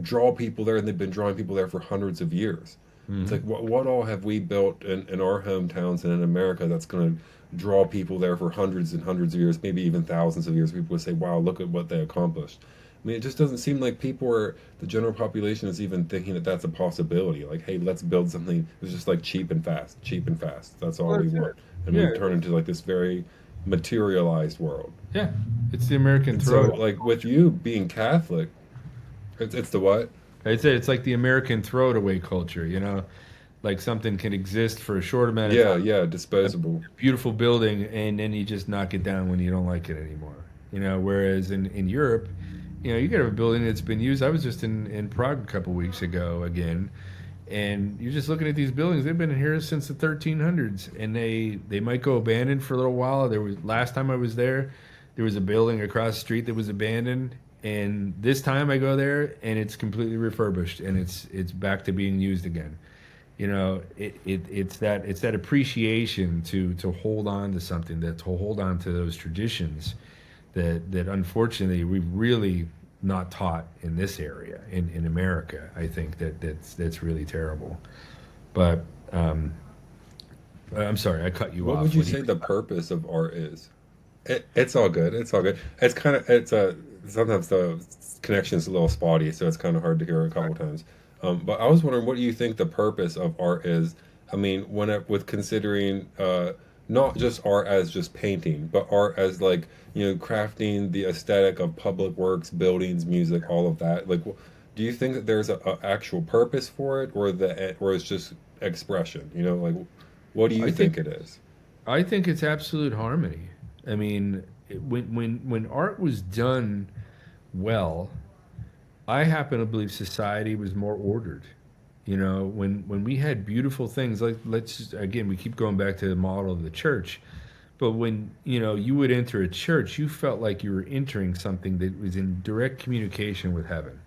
B: draw people there, and they've been drawing people there for hundreds of years. It's like
A: Hmm.
B: what all have we built in our hometowns and in America that's going to draw people there for hundreds and hundreds of years, maybe even thousands of years. People would say, "Wow, look at what they accomplished." I mean, it just doesn't seem like people are the general population is even thinking that that's a possibility. Like, hey, let's build something that's just like cheap and fast, cheap and fast. That's all
A: Well,
B: we
A: that's
B: want,
A: it.
B: and
A: Yeah.
B: we've turned into like this very materialized world.
A: Yeah. It's the American
B: And so,
A: throw.
B: like with you being Catholic, it's the what?
A: It's like the American throw it away culture, you know? Like something can exist for a short amount of
B: Yeah,
A: time,
B: yeah,
A: a
B: disposable.
A: beautiful building, and then you just knock it down when you don't like it anymore. You know, whereas in Europe, you know, you could have a building that's been used. I was just in Prague a couple weeks ago again, and you're just looking at these buildings. They've been here since the 1300s, and they might go abandoned for a little while. There was last time I was there was a building across the street that was abandoned, and this time I go there and it's completely refurbished and it's back to being used again. You know, it's that appreciation to hold on to something, that to hold on to those traditions that unfortunately we've really not taught in this area in America. I think that's really terrible. But I'm sorry, I cut you
B: What would
A: off.
B: you
A: What do you?
B: say the purpose of art is? It's all good. It's all good. It's kind of it's sometimes the connection's a little spotty, so it's kind of hard to hear a couple times. But I was wondering, what do you think the purpose of art is? I mean, when it, with considering not just art as just painting, but art as like crafting the aesthetic of public works, buildings, music, all of that. Like, do you think that there's a actual purpose for it, or it's just expression? Like what do you
A: I
B: think
A: think
B: it is?
A: I think it's absolute harmony. I mean, when art was done well, I happen to believe society was more ordered. You know, when we had beautiful things, like again, we keep going back to the model of the church, but when you would enter a church, you felt like you were entering something that was in direct communication with heaven.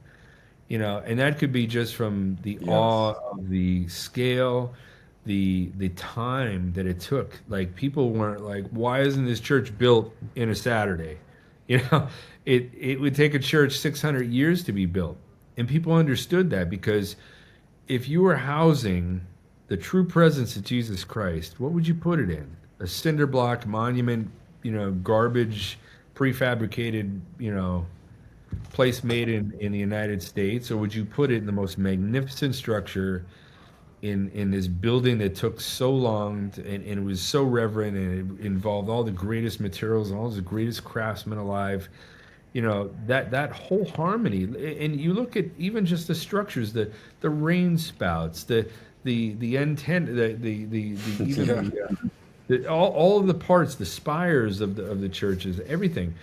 A: And that could be just from the awe
B: Yes.
A: of the scale, the time that it took. Like people weren't like, why isn't this church built in a Saturday? You know, it would take a church 600 years to be built. And people understood that because if you were housing the true presence of Jesus Christ, what would you put it in? A cinder block monument, garbage, prefabricated, place made in the United States, or would you put it in the most magnificent structure in this building that took so long and it was so reverent and it involved all the greatest materials and all the greatest craftsmen alive? That whole harmony, and you look at even just the structures, the rain spouts, the antenna, the even
B: Yeah.
A: all of the parts, the spires of the churches, everything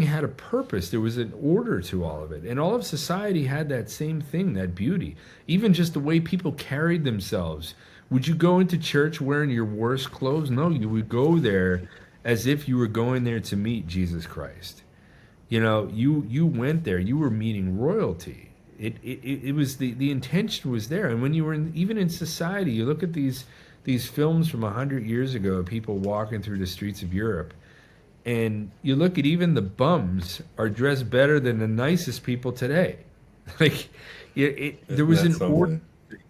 A: had a purpose. There was an order to all of it. And all of society had that same thing, that beauty. Even just the way people carried themselves. Would you go into church wearing your worst clothes? No, you would go there as if you were going there to meet Jesus Christ. You went there, you were meeting royalty. It was the intention was there. And when you were even in society, you look at these films from 100 years ago, people walking through the streets of Europe, and you look at even the bums are dressed better than the nicest people today. Like, there
B: Isn't
A: was
B: that
A: an order.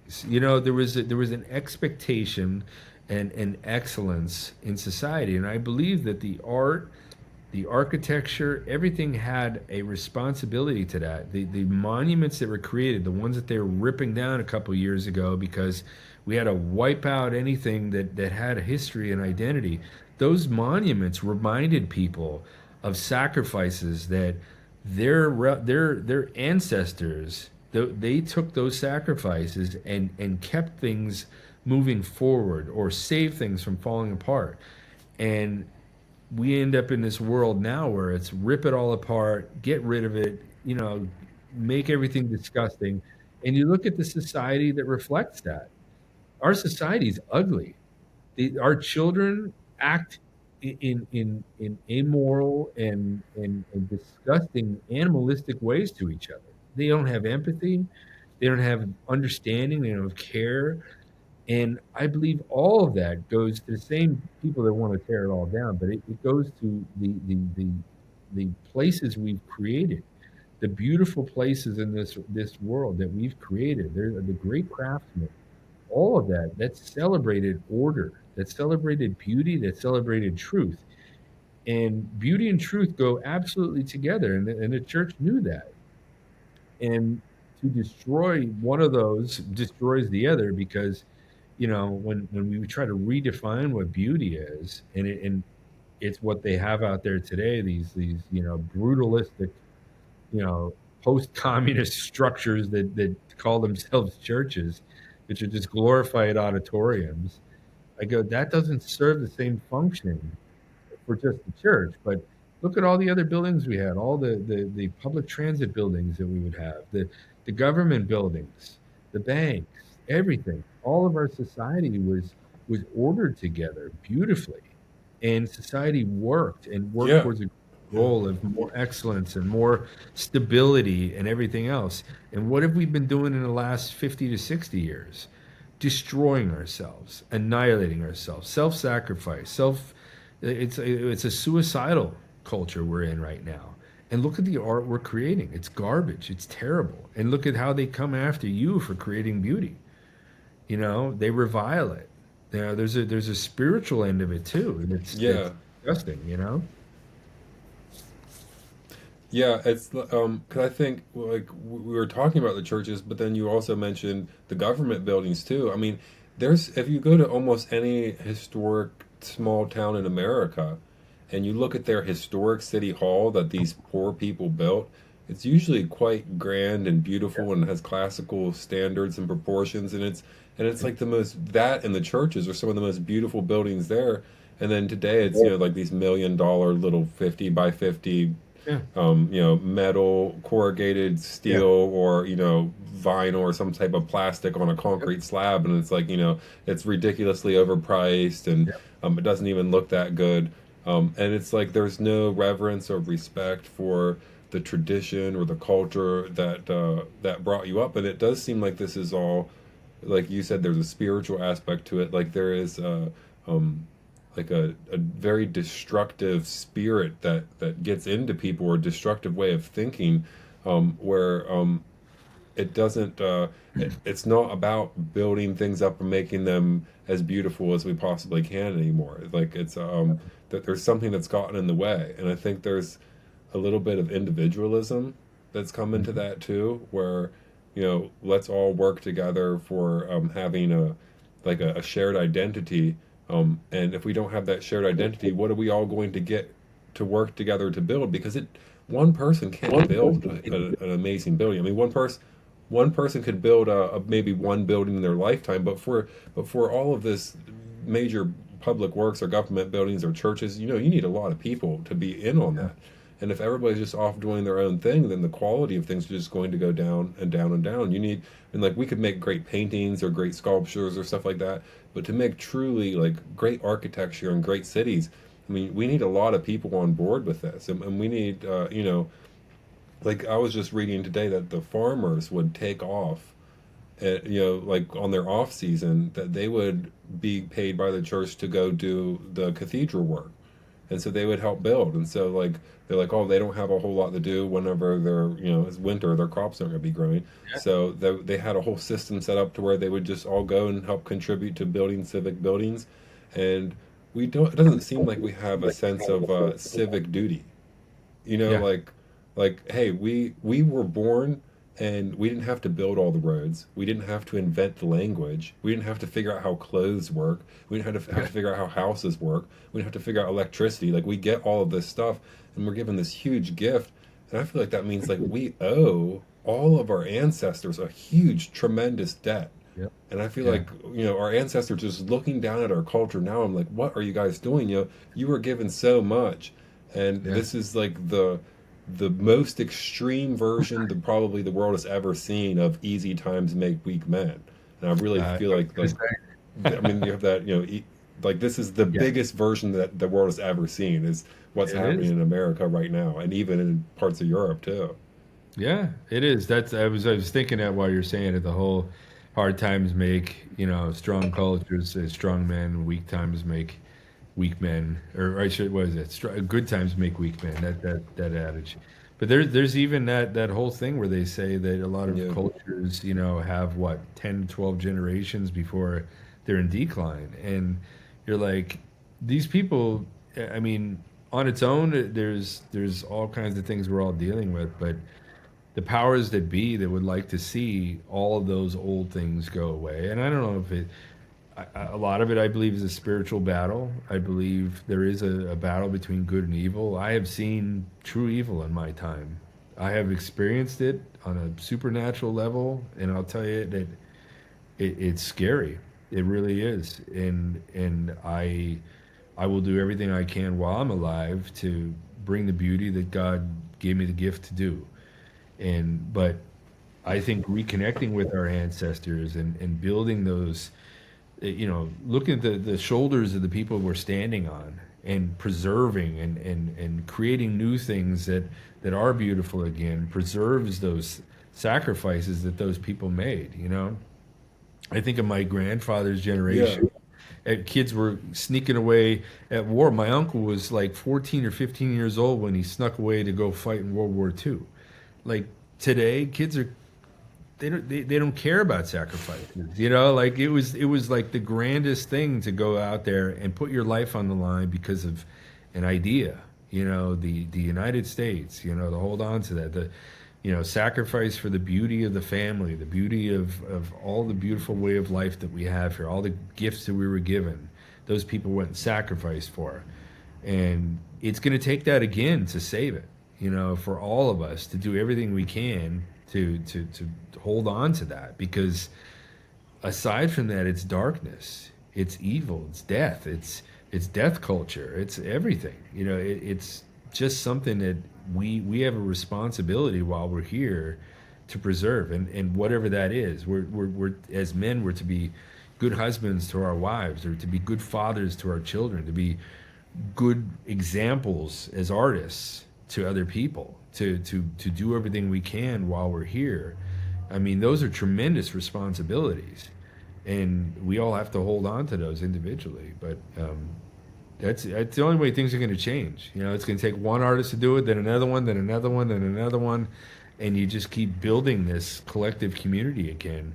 B: something?
A: There was an expectation and excellence in society, and I believe that the art, the architecture, everything had a responsibility to that. The monuments that were created, the ones that they were ripping down a couple years ago because We had to wipe out anything that had a history and identity. Those monuments reminded people of sacrifices that their ancestors, they took those sacrifices and kept things moving forward or saved things from falling apart. And we end up in this world now where it's rip it all apart, get rid of it, make everything disgusting. And you look at the society that reflects that. Our society is ugly. Our children act in immoral and disgusting animalistic ways to each other. They don't have empathy. They don't have understanding. They don't have care. And I believe all of that goes to the same people that want to tear it all down, but it goes to the places we've created, the beautiful places in this world that we've created. They're the great craftsmen. All of that, that celebrated order, that celebrated beauty, that celebrated truth. And beauty and truth go absolutely together. And the church knew that. And to destroy one of those destroys the other because when we try to redefine what beauty is, and it's what they have out there today, these brutalistic, you know, post-communist structures that call themselves churches, which are just glorified auditoriums. I go, that doesn't serve the same function for just the church, but look at all the other buildings we had, all the public transit buildings that we would have, the government buildings, the banks, everything. All of our society was ordered together beautifully, and society worked and worked
B: Yeah.
A: towards a
B: Yeah.
A: goal of more excellence and more stability and everything else. And what have we been doing in the last 50 to 60 years? Destroying ourselves, annihilating ourselves, self-sacrifice, it's a suicidal culture we're in right now. And look at the art we're creating. It's garbage. It's terrible. And look at how they come after you for creating beauty. They revile it. There's a spiritual end of it too, and it's
B: Yeah.
A: disgusting.
B: Yeah, it's 'cause I think like we were talking about the churches, but then you also mentioned the government buildings too. I mean, there's if you go to almost any historic small town in America and you look at their historic city hall that these poor people built, it's usually quite grand and beautiful and has classical standards and proportions, and it's like the most that and the churches are some of the most beautiful buildings there. And then today it's like these $1 million little 50 by 50
A: Yeah,
B: metal, corrugated steel,
A: yeah,
B: or, vinyl or some type of plastic on a
A: yep,
B: concrete slab. And it's like, it's ridiculously overpriced and
A: yep,
B: it doesn't even look that good. And it's like there's no reverence or respect for the tradition or the culture that brought you up. And it does seem like this is all, like you said, there's a spiritual aspect to it. Like there is um, a very destructive spirit that gets into people, or a destructive way of thinking, where it doesn't it's not about building things up and making them as beautiful as we possibly can anymore. Like it's that there's something that's gotten in the way, and I think there's a little bit of individualism that's come into
A: mhm,
B: that too, where let's all work together for having a shared identity. And if we don't have that shared identity, what are we all going to get to work together to build? Because one person can't build an amazing building. I mean, one person could build a maybe one building in their lifetime, but for all of this major public works or government buildings or churches, you need a lot of people to be in on
A: yeah,
B: that. And if everybody's just off doing their own thing, then the quality of things is just going to go down and down and down. And like we could make great paintings or great sculptures or stuff like that, but to make truly like great architecture and great cities, I mean, we need a lot of people on board with this, and we need, like I was just reading today that the farmers would take off, like on their off season, that they would be paid by the church to go do the cathedral work, and so they would help build. And so like they're like, oh, they don't have a whole lot to do whenever it's winter, their crops aren't going to be growing.
A: yeah.
B: So they had a whole system set up to where they would just all go and help contribute to building civic buildings. And we don't it doesn't seem like we have a sense of civic duty,
A: Yeah.
B: like hey, we were born and we didn't have to build all the roads. We didn't have to invent the language. We didn't have to figure out how clothes work. We didn't have to figure out how houses work. We didn't have to figure out electricity. Like we get all of this stuff, and we're given this huge gift. And I feel like that means like we owe all of our ancestors a huge, tremendous debt.
A: Yep.
B: And I feel
A: Yeah.
B: like, our ancestors just looking down at our culture now. I'm like, what are you guys doing? You were given so much, and
A: Yeah.
B: this is like the most extreme version that probably the world has ever seen of easy times make weak men. And I really
A: I
B: feel
A: was
B: like
A: gonna
B: I mean, you have that, like this is the
A: say, yeah,
B: biggest version that the world has ever seen is what's
A: it
B: happening
A: is.
B: in America right now, and even in parts of Europe too.
A: Yeah, it is. I was thinking that while you're saying it, the whole hard times make, strong cultures, strong men, weak times make weak men, or I should, what is it? Good times make weak men. That adage. But there's even that whole thing where they say that a lot of
B: Yeah.
A: cultures, have what 10, 12 generations before they're in decline, and you're like, these people. I mean, on its own, there's all kinds of things we're all dealing with, but the powers that be that would like to see all of those old things go away. And I don't know if a lot of it, I believe, is a spiritual battle. I believe there is a battle between good and evil. I have seen true evil in my time. I have experienced it on a supernatural level, and I'll tell you that it's scary. It really is. And I will do everything I can while I'm alive to bring the beauty that God gave me the gift to do. But I think reconnecting with our ancestors and building those, looking at the shoulders of the people we're standing on and preserving and creating new things that are beautiful again preserves those sacrifices that those people made. I think of my grandfather's
B: Yeah.
A: generation. Kids were sneaking away at war. My uncle was like 14 or 15 years old when he snuck away to go fight in World War II. Like today, kids are they don't care about sacrifices. Like it was like the grandest thing to go out there and put your life on the line because of an idea. The United States. To hold on to that. Sacrifice for the beauty of the family, the beauty of all the beautiful way of life that we have here, all the gifts that we were given. Those people went and sacrificed for, and it's going to take that again to save it. For all of us to do everything we can to hold on to that, because aside from that, it's darkness, it's evil, it's death, it's death culture, it's everything. It's just something that we have a responsibility while we're here to preserve, and whatever that is, we're as men, we're to be good husbands to our wives, or to be good fathers to our children, to be good examples as artists to other people, to do everything we can while we're here. I mean, those are tremendous responsibilities, and we all have to hold on to those individually. But that's the only way things are going to change. It's going to take one artist to do it, then another one, then another one, then another one, and you just keep building this collective community again.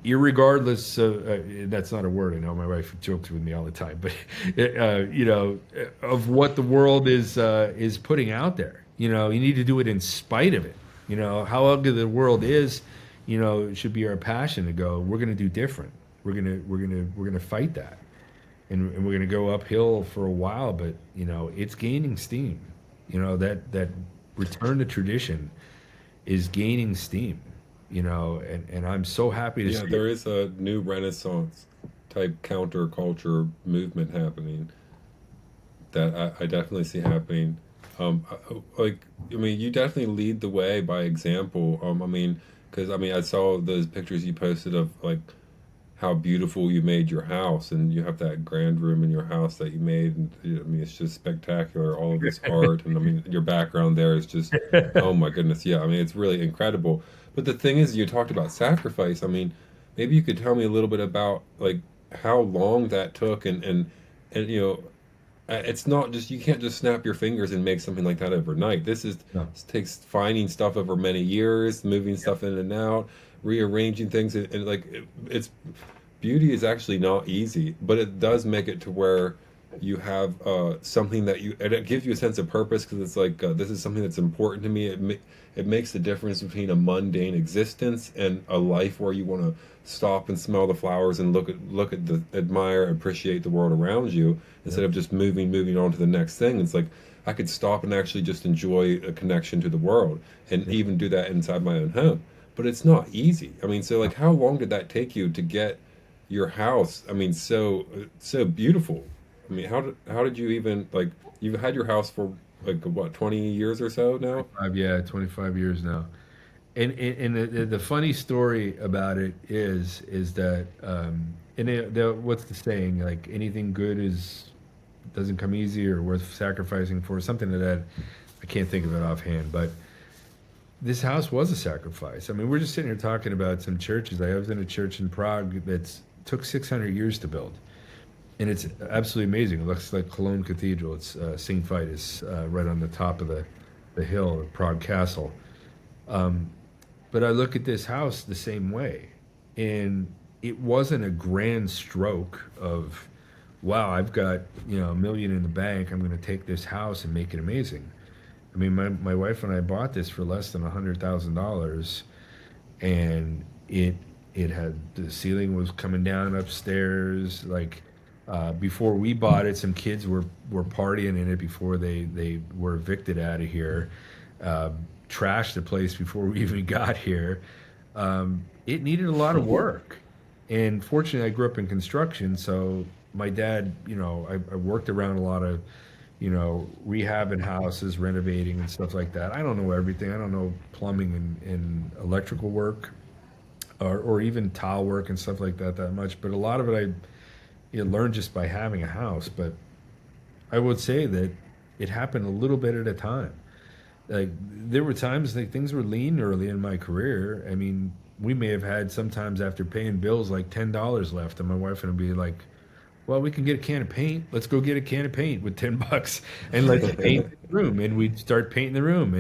A: Irregardless of, that's not a word. I know my wife jokes with me all the time, but of what the world is putting out there. You need to do it in spite of it. How ugly the world is. It should be our passion to go. We're going to do different. We're gonna fight that, and we're gonna go uphill for a while, but it's gaining steam. That return to tradition is gaining steam. And I'm so happy to
B: Yeah,
A: see it.
B: there is a new Renaissance type counterculture movement happening that I definitely see happening. I mean, you definitely lead the way by example. I mean, because I mean, I saw those pictures you posted of like how beautiful you made your house, and you have that grand room in your house that you made, and I mean, it's just spectacular. All of this art, and I mean, your background there is just, oh my goodness, yeah. I mean, it's really incredible. But the thing is, you talked about sacrifice. I mean, maybe you could tell me a little bit about like how long that took, and it's not just you can't just snap your fingers and make something like that overnight.
A: No.
B: This takes finding stuff over many years, moving stuff in and out, rearranging things, and like it's beauty is actually not easy, but it does make it to where you have something that you, and it gives you a sense of purpose because it's like this is something that's important to me. It makes the difference between a mundane existence and a life where you want to stop and smell the flowers and look at the admire, appreciate the world around you instead
A: Yep.
B: of just moving on to the next thing. It's like I could stop and actually just enjoy a connection to the world and
A: Yep.
B: even do that inside my own home. But it's not easy. I mean, so like, how long did that take you to get your house? I mean, so beautiful. I mean, how did you even like you've had your house for like what, 20 years or so now?
A: 25, yeah, 25 years now. And the funny story about it is that what's the saying, like anything good is doesn't come easy or worth sacrificing for, something like that. I can't think of it offhand, but this house was a sacrifice. I mean, we're just sitting here talking about some churches. I was in a church in Prague that's took 600 years to build, and it's absolutely amazing. It looks like Cologne Cathedral. It's St. Vitus, right on the top of the hill of Prague Castle. But I look at this house the same way, and it wasn't a grand stroke of, wow, I've got, a million in the bank. I'm going to take this house and make it amazing. I mean, my wife and I bought this for less than $100,000, and it had, the ceiling was coming down upstairs. Like before we bought it, some kids were partying in it before they were evicted out of here. Uh, Trashed the place before we even got here. It needed a lot of work, and fortunately, I grew up in construction, so my dad, I worked around a lot of rehabbing houses, renovating and stuff like that. I don't know everything. I don't know plumbing and electrical work, or even tile work and stuff like that much. But a lot of it learned just by having a house. But I would say that it happened a little bit at a time. Like there were times like things were lean early in my career. I mean, we may have had sometimes after paying bills like $10 left, and my wife would be like, well, we can get a can of paint. Let's go get a can of paint with $10 and let's paint the room. And we'd start painting the room,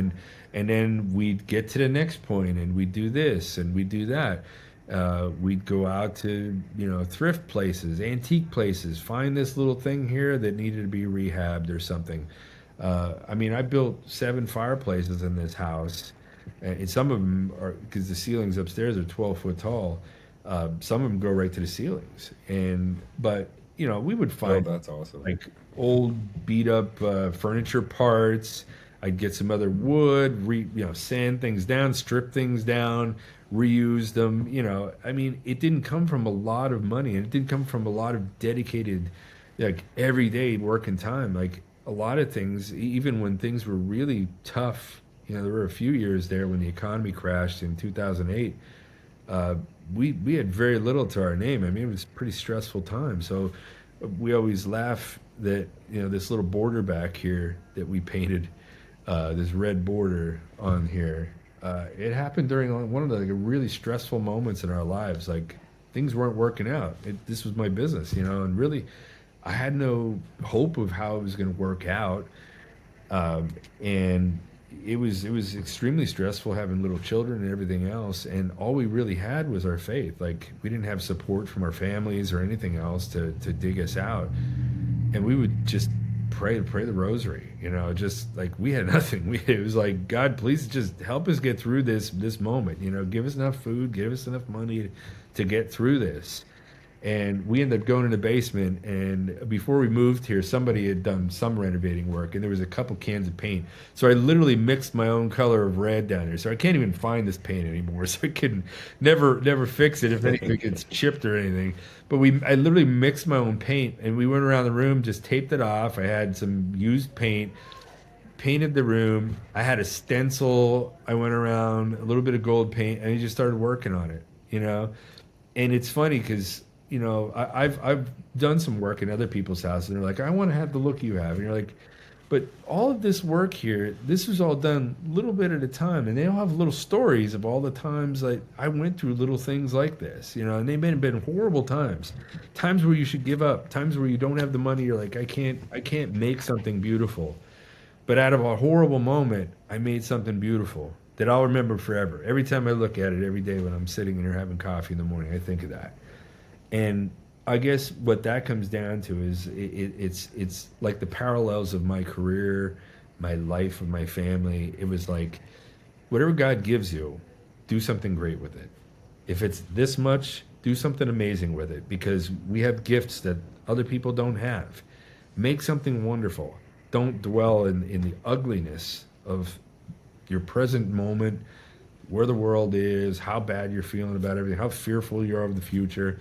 A: and then we'd get to the next point and we'd do this and we'd do that. We'd go out to, thrift places, antique places, find this little thing here that needed to be rehabbed or something. I mean, I built 7 fireplaces in this house, and some of them are, because the ceilings upstairs are 12 foot tall. Some of them go right to the ceilings, but we would
B: Oh,
A: find
B: that's awesome.
A: like old beat up furniture parts. I'd get some other wood, sand things down, strip things down, reuse them. I mean, it didn't come from a lot of money, and it didn't come from a lot of dedicated, like everyday working time. Like a lot of things, even when things were really tough, there were a few years there when the economy crashed in 2008. uh, we had very little to our name. I mean, it was a pretty stressful time. So we always laugh that this little border back here that we painted, this red border on here. It happened during one of the like, really stressful moments in our lives. Like things weren't working out. This was my business, and really, I had no hope of how it was going to work out. And it was extremely stressful having little children and everything else, and all we really had was our faith. Like we didn't have support from our families or anything else to dig us out, and we would just pray the rosary, just like we had nothing. It was like, God, please just help us get through this moment. Give us enough food, give us enough money to get through this. And we ended up going in the basement, and before we moved here, somebody had done some renovating work, and there was a couple cans of paint. So I literally mixed my own color of red down here. So I can't even find this paint anymore. So I can never fix it if anything gets chipped or anything. But I literally mixed my own paint, and we went around the room, just taped it off. I had some used paint, painted the room. I had a stencil. I went around a little bit of gold paint, and I just started working on it. And it's funny because I've done some work in other people's houses, and they're like, I want to have the look you have, and you're like, but all of this work here, this was all done a little bit at a time, and they all have little stories of all the times like I went through little things like this, and they may have been horrible times where you should give up, times where you don't have the money, you're like, I can't make something beautiful, but out of a horrible moment, I made something beautiful that I'll remember forever. Every time I look at it, every day when I'm sitting in here having coffee in the morning, I think of that. And I guess what that comes down to is it's like the parallels of my career, my life, of my family. It was like whatever God gives you, do something great with it. If it's this much, do something amazing with it because we have gifts that other people don't have. Make something wonderful. Don't dwell in the ugliness of your present moment, where the world is, how bad you're feeling about everything, how fearful you are of the future.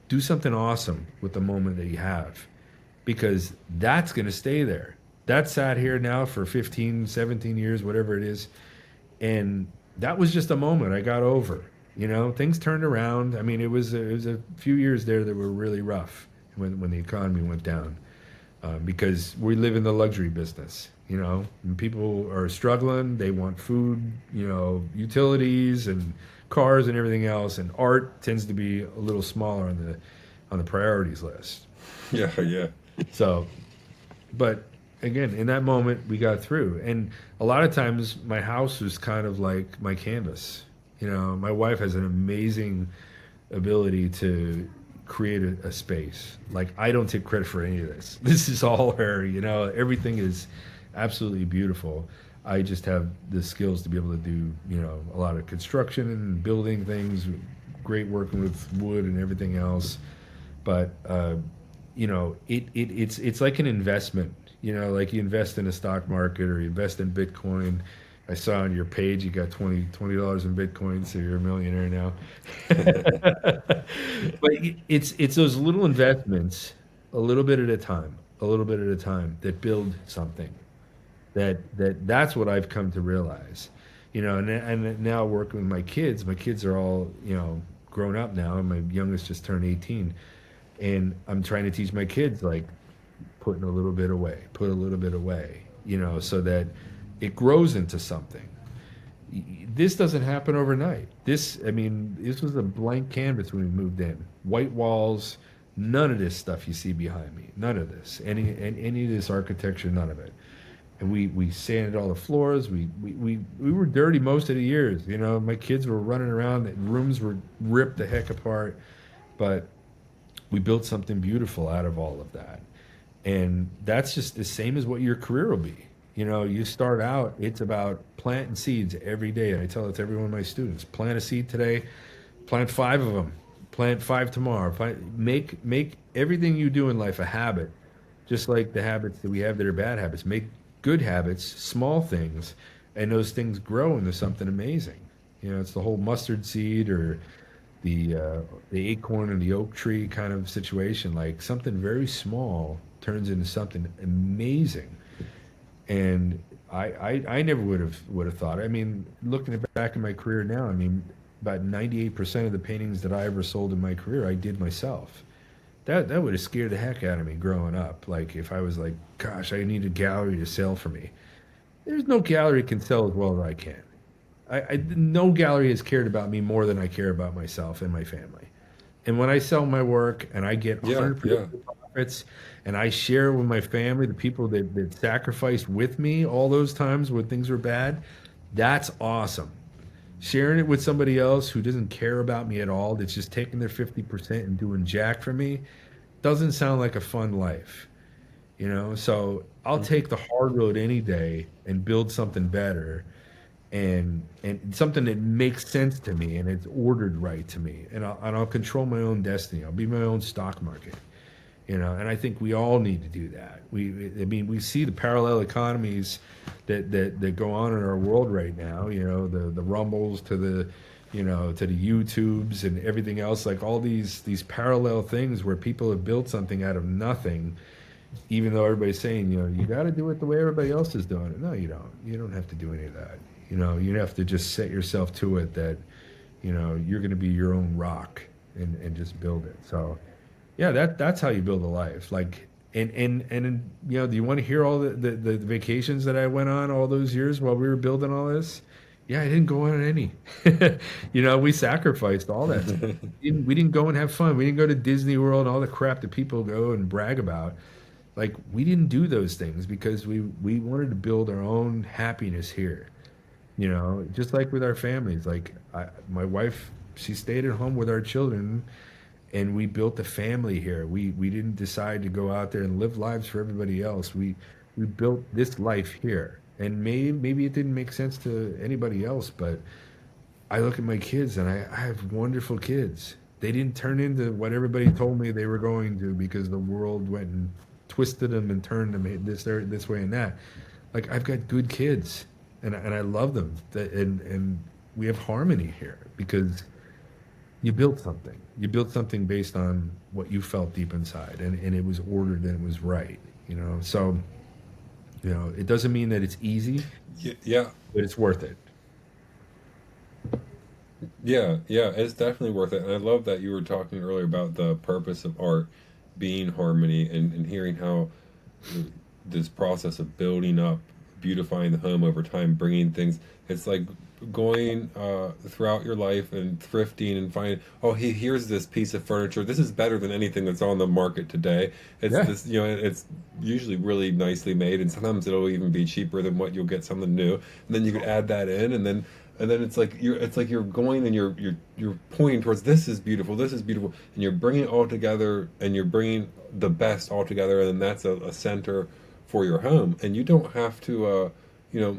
A: Do something awesome with the moment that you have because that's going to stay there. That sat here now for 15, 17 years, whatever it is. And that was just a moment I got over. You know, things turned around. I mean, it was a few years there that were really rough when the economy went down because we live in the luxury business. You know, when people are struggling, they want food, you know, utilities and cars and everything else, and art tends to be a little smaller on the priorities list.
B: Yeah, yeah.
A: So, but again, in that moment, we got through, and a lot of times my house was kind of like my canvas. You know, my wife has an amazing ability to create a space. Like I don't take credit for any of this. This is all her. You know, everything is absolutely beautiful. I just have the skills to be able to do, you know, a lot of construction and building things. Great working with wood and everything else. But you know, it's like an investment. You know, like you invest in a stock market or you invest in Bitcoin. I saw on your page you got $20 in Bitcoin, so you're a millionaire now. But it's those little investments, a little bit at a time, a little bit at a time, that build something. That's what I've come to realize. You know, and now working with my kids are all, you know, grown up now, and my youngest just turned 18, and I'm trying to teach my kids like putting a little bit away, put a little bit away, you know, so that it grows into something. This doesn't happen overnight. I mean, this was a blank canvas when we moved in. White walls, none of this stuff you see behind me. None of this. Any of this architecture, none of it. And we sanded all the floors. We were dirty most of the years. You know, my kids were running around. The rooms were ripped the heck apart. But we built something beautiful out of all of that. And that's just the same as what your career will be. You know, you start out, it's about planting seeds every day. I tell it to every one of my students, plant a seed today, plant five of them, plant five tomorrow. Make everything you do in life a habit, just like the habits that we have that are bad habits. Make good habits, small things, and those things grow into something amazing. You know, it's the whole mustard seed or the acorn and the oak tree kind of situation. Like something very small turns into something amazing. And I never would have thought. I mean, looking back in my career now, I mean, about 98% of the paintings that I ever sold in my career, I did myself. That would have scared the heck out of me growing up. Like if I was like, gosh, I need a gallery to sell for me. There's no gallery can sell as well as I can. No gallery has cared about me more than I care about myself and my family. And when I sell my work and I get
B: Yeah,
A: 100%
B: yeah.
A: profits and I share with my family, the people that sacrificed with me all those times when things were bad, that's awesome. Sharing it with somebody else who doesn't care about me at all, that's just taking their 50% and doing jack for me, doesn't sound like a fun life, you know? So I'll take the hard road any day and build something better and something that makes sense to me and it's ordered right to me. And I'll control my own destiny. I'll be my own stock market, you know. And I think we all need to do that. I mean, we see the parallel economies that go on in our world right now. You know, the rumbles to the, you know, to the YouTubes and everything else. Like all these parallel things where people have built something out of nothing, even though everybody's saying, you know, you got to do it the way everybody else is doing it. No, you don't. You don't have to do any of that. You know, you have to just set yourself to it that, you know, you're going to be your own rock and just build it. So, yeah, that's how you build a life. Like, and you know, do you want to hear all the vacations that I went on all those years while we were building all this? Yeah, I didn't go on any. You know, we sacrificed all that. We didn't go and have fun. We didn't go to Disney World and all the crap that people go and brag about. Like, we didn't do those things because we wanted to build our own happiness here. You know, just like with our families. Like my wife, she stayed at home with our children, and we built a family here. We didn't decide to go out there and live lives for everybody else. We built this life here, and maybe it didn't make sense to anybody else, but I look at my kids, and I have wonderful kids. They didn't turn into what everybody told me they were going to, because the world went and twisted them and turned them this way and that. Like, I've got good kids, and I love them. And we have harmony here because you built something. You built something based on what you felt deep inside, and it was ordered and it was right. So it doesn't mean that it's easy,
B: Yeah,
A: but it's worth it.
B: yeah, yeah, it's definitely worth it. And I love that you were talking earlier about the purpose of art being harmony, and hearing how this process of building up, beautifying the home over time, bringing things. It's like going throughout your life and thrifting and finding, oh, here's this piece of furniture. This is better than anything that's on the market today. It's
A: Yeah,
B: this, it's usually really nicely made, and sometimes it'll even be cheaper than what you'll get something new. And then you could add that in, and then it's like you're going and you're pointing towards, this is beautiful, and you're bringing it all together, and you're bringing the best all together, and then that's a center for your home. And you don't have to you know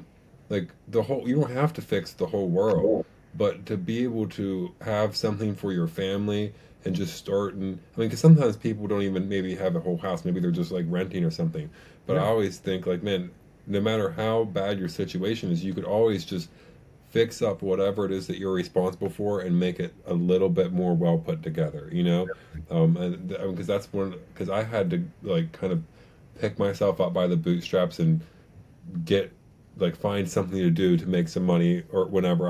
B: like the whole you don't have to fix the whole world, but to be able to have something for your family, and just start. And I mean, because sometimes people don't even maybe have a whole house, maybe they're just like renting or something. But I
A: yeah,
B: always think, like, man, no matter how bad your situation is, you could always just fix up whatever it is that you're responsible for, and make it a little bit more well put together, and because that's one, because I had to, like, kind of pick myself up by the bootstraps, and get, like, find something to do to make some money, or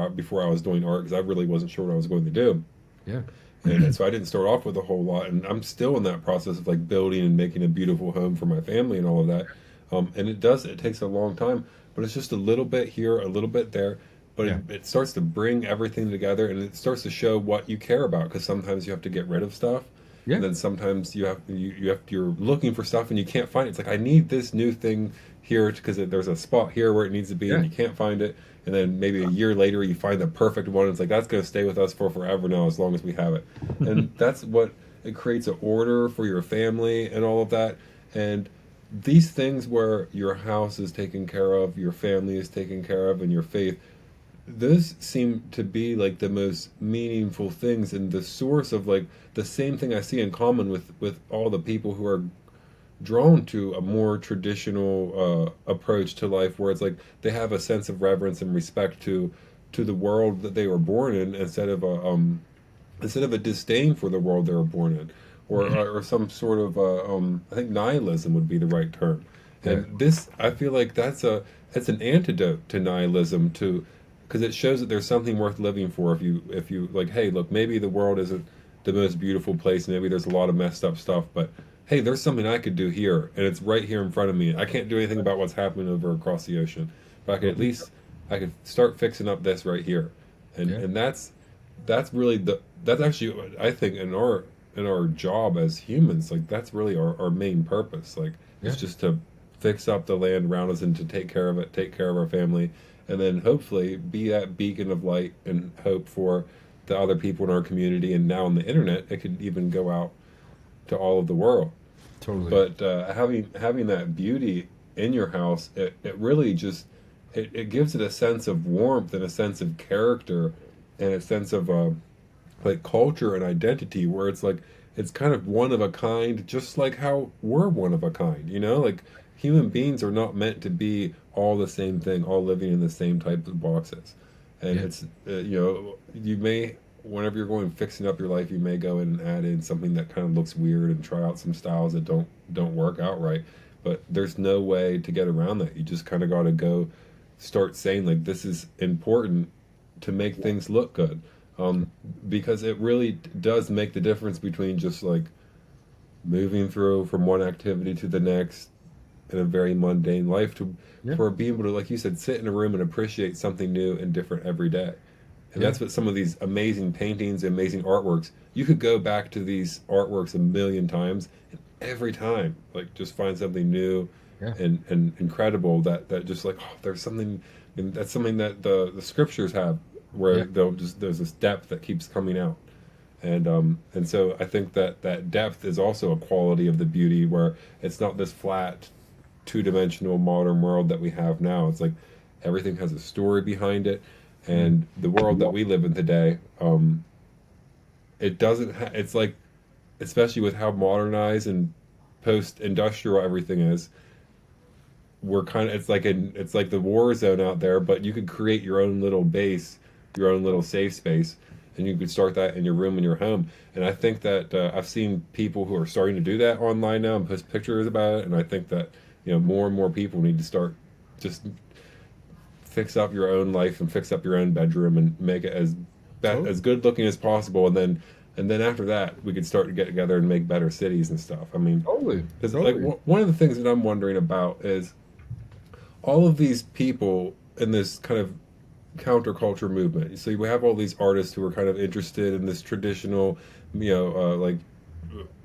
B: before I was doing art, because I really wasn't sure what I was going to do.
A: yeah,
B: And so I didn't start off with a whole lot, and I'm still in that process of, like, building and making a beautiful home for my family and all of that. And it takes a long time, but it's just a little bit here, a little bit there. But
A: yeah,
B: it starts to bring everything together, and it starts to show what you care about, because sometimes you have to get rid of stuff,
A: yeah,
B: and then sometimes you're looking for stuff and you can't find it. It's like, I need this new thing here, because there's a spot here where it needs to be, and
A: yeah.
B: you can't find it. And then maybe a year later you find the perfect one. It's like, that's going to stay with us for forever now, as long as we have it. And that's what it creates, an order for your family and all of that. And these things where your house is taken care of, your family is taken care of, and your faith, those seem to be like the most meaningful things, and the source of, like, the same thing I see in common with all the people who are drawn to a more traditional approach to life, where it's like they have a sense of reverence and respect to the world that they were born in, instead of a disdain for the world they were born in, or some sort of I think nihilism would be the right term.
A: Yeah.
B: And this, I feel like that's an antidote to nihilism, to because it shows that there's something worth living for. If you like, hey, look, maybe the world isn't the most beautiful place, maybe there's a lot of messed up stuff, but hey, there's something I could do here, and it's right here in front of me. I can't do anything about what's happening over across the ocean, but I could at least, I could start fixing up this right here. and
A: Yeah.
B: and that's really that's actually, I think, in our job as humans, like, that's really our main purpose. Like, it's
A: Yeah.
B: just to fix up the land around us, and to take care of it, take care of our family, and then hopefully be that beacon of light and hope for the other people in our community. And now on the internet, it could even go out to all of the world.
A: Totally.
B: But having that beauty in your house, it really just, it gives it a sense of warmth, and a sense of character, and a sense of like, culture and identity, where it's like, it's kind of one of a kind, just like how we're one of a kind. Like, human beings are not meant to be all the same thing, all living in the same type of boxes. And
A: Yeah.
B: it's you may, whenever you're going fixing up your life, you may go in and add in something that kind of looks weird, and try out some styles that don't work out right. But there's no way to get around that. You just kind of got to go start saying, like, this is important to make things look good. um, because it really does make the difference between just, like, moving through from one activity to the next in a very mundane life, to
A: Yeah.
B: for being able to, like you said, sit in a room and appreciate something new and different every day. And
A: Yeah.
B: that's what some of these amazing paintings, amazing artworks, you could go back to these artworks a million times, and every time, like, just find something new
A: Yeah.
B: and incredible, that just, like, oh, there's something. And that's something that the scriptures have, where
A: Yeah.
B: there's this depth that keeps coming out. And so I think that that depth is also a quality of the beauty, where it's not this flat, two-dimensional modern world that we have now. It's like everything has a story behind it,
A: Mm.
B: and the world that we live in today, it doesn't. It's like, especially with how modernized and post-industrial everything is, we're kind of, it's like the war zone out there, but you could create your own little base, your own little safe space, and you could start that in your room in your home. And I think that I've seen people who are starting to do that online now and post pictures about it. And I think that, more and more people need to start, just fix up your own life and fix up your own bedroom and make it as
A: Totally.
B: good looking as possible. And then after that, we could start to get together and make better cities and stuff. I mean,
A: Totally.
B: because like
A: Totally.
B: one of the things that I'm wondering about is all of these people in this kind of counterculture movement. So we have all these artists who are kind of interested in this traditional, like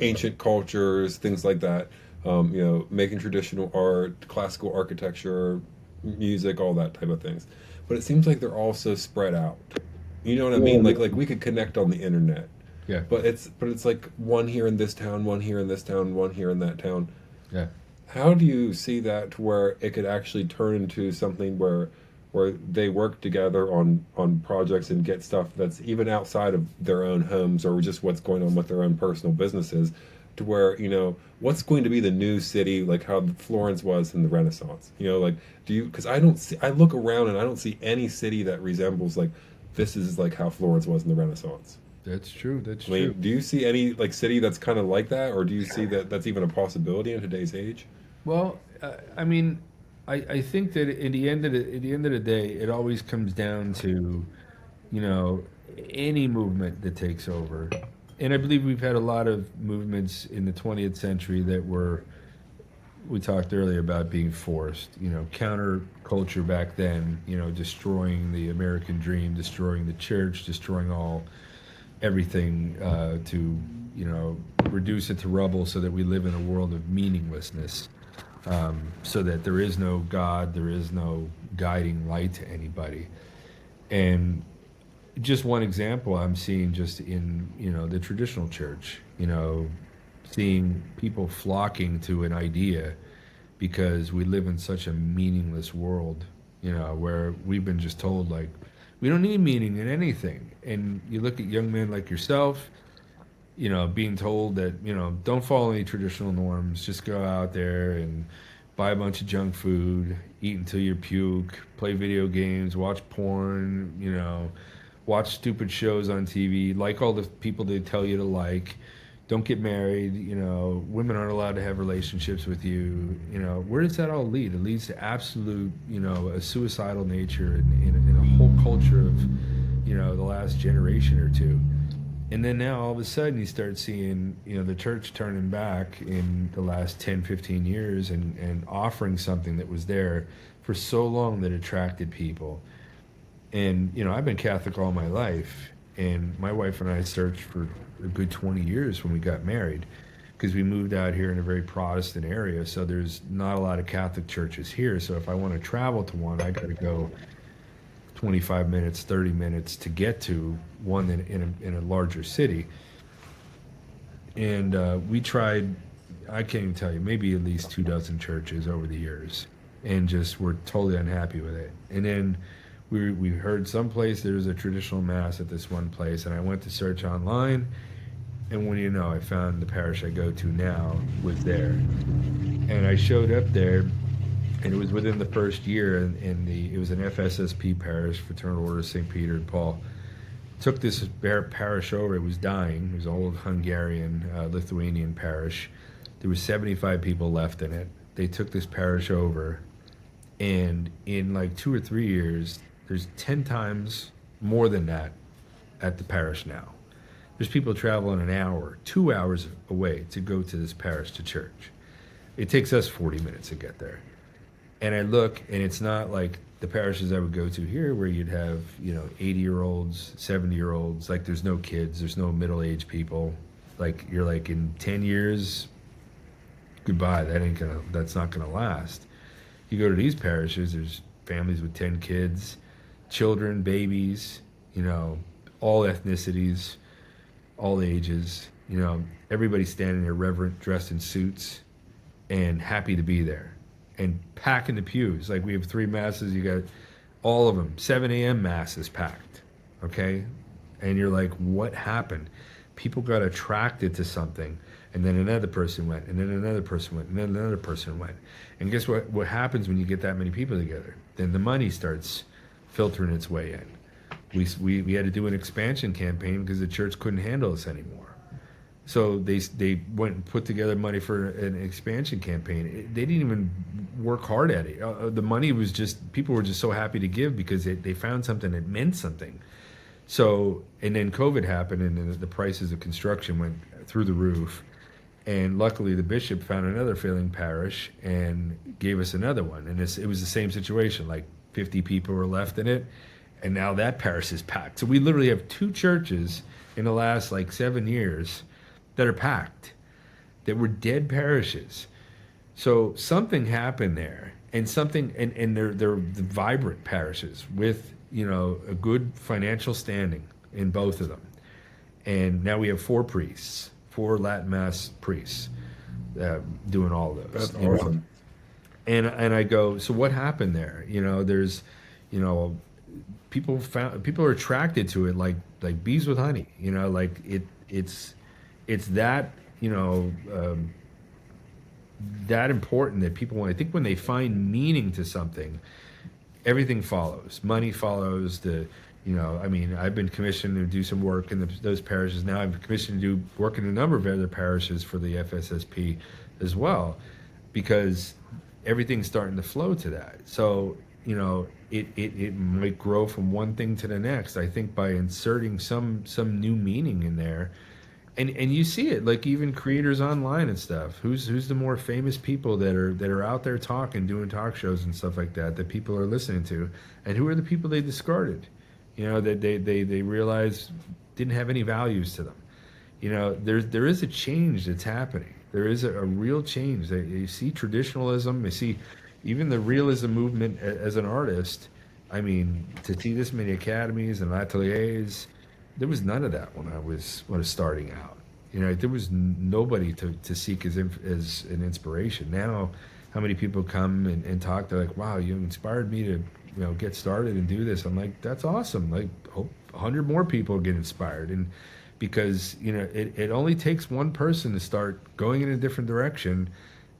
B: ancient cultures, things like that. Making traditional art, classical architecture, music, all that type of things. But it seems like they're all so spread out. You know what I mean? Like we could connect on the internet,
A: Yeah.
B: but it's like one here in this town, one here in this town, one here in that town.
A: Yeah.
B: How do you see that to where it could actually turn into something where they work together on projects and get stuff that's even outside of their own homes or just what's going on with their own personal businesses, to where, what's going to be the new city, like how Florence was in the Renaissance? Like, do you, because I look around and I don't see any city that resembles like this is like how Florence was in the Renaissance.
A: That's true. That's
B: I
A: true.
B: mean, do you see any like city that's kind of like that, or do you see that that's even a possibility in today's age?
A: Well, I mean, I think that at the end of the day, it always comes down to, you know, any movement that takes over. And I believe we've had a lot of movements in the 20th century that were, we talked earlier about being forced, counterculture back then, destroying the American dream, destroying the church, destroying everything to, reduce it to rubble so that we live in a world of meaninglessness, so that there is no God, there is no guiding light to anybody. And just one example I'm seeing just in, the traditional church, seeing people flocking to an idea because we live in such a meaningless world, where we've been just told, like, we don't need meaning in anything. And you look at young men like yourself, being told that, don't follow any traditional norms, just go out there and buy a bunch of junk food, eat until you puke, play video games, watch porn, watch stupid shows on TV, like all the people they tell you to like. Don't get married, women aren't allowed to have relationships with you. Where does that all lead? It leads to absolute, a suicidal nature in a whole culture of, the last generation or two. And then now all of a sudden you start seeing, the church turning back in the last 10, 15 years and offering something that was there for so long that attracted people. And, I've been Catholic all my life. And my wife and I searched for a good 20 years when we got married because we moved out here in a very Protestant area. So there's not a lot of Catholic churches here. So if I want to travel to one, I got to go 25 minutes, 30 minutes to get to one in a larger city. And we tried, I can't even tell you, maybe at least 2 dozen churches over the years, and just were totally unhappy with it. And then we heard someplace there's a traditional mass at this one place, and I went to search online, and when I found the parish I go to now was there. And I showed up there, and it was within the first year, and it was an FSSP parish, Fraternal Order of St. Peter and Paul. Took this parish over. It was dying. It was an old Hungarian, Lithuanian parish. There was 75 people left in it. They took this parish over, and in like 2 or 3 years, there's 10 times more than that at the parish now. There's people traveling an hour, 2 hours away to go to this parish to church. It takes us 40 minutes to get there. And I look, and it's not like the parishes I would go to here where you'd have, 80-year-olds, 70-year-olds, like there's no kids, there's no middle-aged people. Like you're like, in 10 years, goodbye, that's not gonna last. You go to these parishes, there's families with 10 kids, children, babies, all ethnicities, all ages. You know, everybody standing there, reverent, dressed in suits, and happy to be there, and packing the pews. Like we have three masses. You got all of them. 7 a.m. mass is packed. Okay, and you're like, what happened? People got attracted to something, and then another person went, and then another person went, and then another person went. And guess what? What happens when you get that many people together? Then the money starts filtering its way in. We had to do an expansion campaign because the church couldn't handle us anymore. So they went and put together money for an expansion campaign. They didn't even work hard at it. The money was just, people were just so happy to give because they found something that meant something. So, and then COVID happened, and then the prices of construction went through the roof. And luckily, the bishop found another failing parish and gave us another one. And it was the same situation. Like 50 people were left in it, and now that parish is packed. So we literally have two churches in the last like 7 years that are packed, that were dead parishes. So something happened there, and something, and they're vibrant parishes with, you know, a good financial standing in both of them. And now we have four priests, four Latin Mass priests, doing all those.
B: That's awesome.
A: And I go, so what happened there? You know, there's, you know, people are attracted to it like bees with honey. You know, like it's that, you know, that important that people want. I think when they find meaning to something, everything follows. Money follows. You know, I mean, I've been commissioned to do some work in those parishes. Now I'm commissioned to do work in a number of other parishes for the FSSP as well, because everything's starting to flow to that. So, you know, it might grow from one thing to the next. I think by inserting some new meaning in there, and you see it, like even creators online and stuff. Who's the more famous people that are out there talking, doing talk shows and stuff like that people are listening to, and who are the people they discarded? You know, that they realize didn't have any values to them. You know, there is a change that's happening. There is a real change. You see traditionalism. You see even the realism movement as an artist. I mean, to see this many academies and ateliers, there was none of that when I was starting out. You know, there was nobody to seek as an inspiration. Now, how many people come and talk? They're like, "Wow, you inspired me to, you know, get started and do this." I'm like, "That's awesome! Like, hope 100 more people get inspired." And because, you know, it only takes one person to start going in a different direction,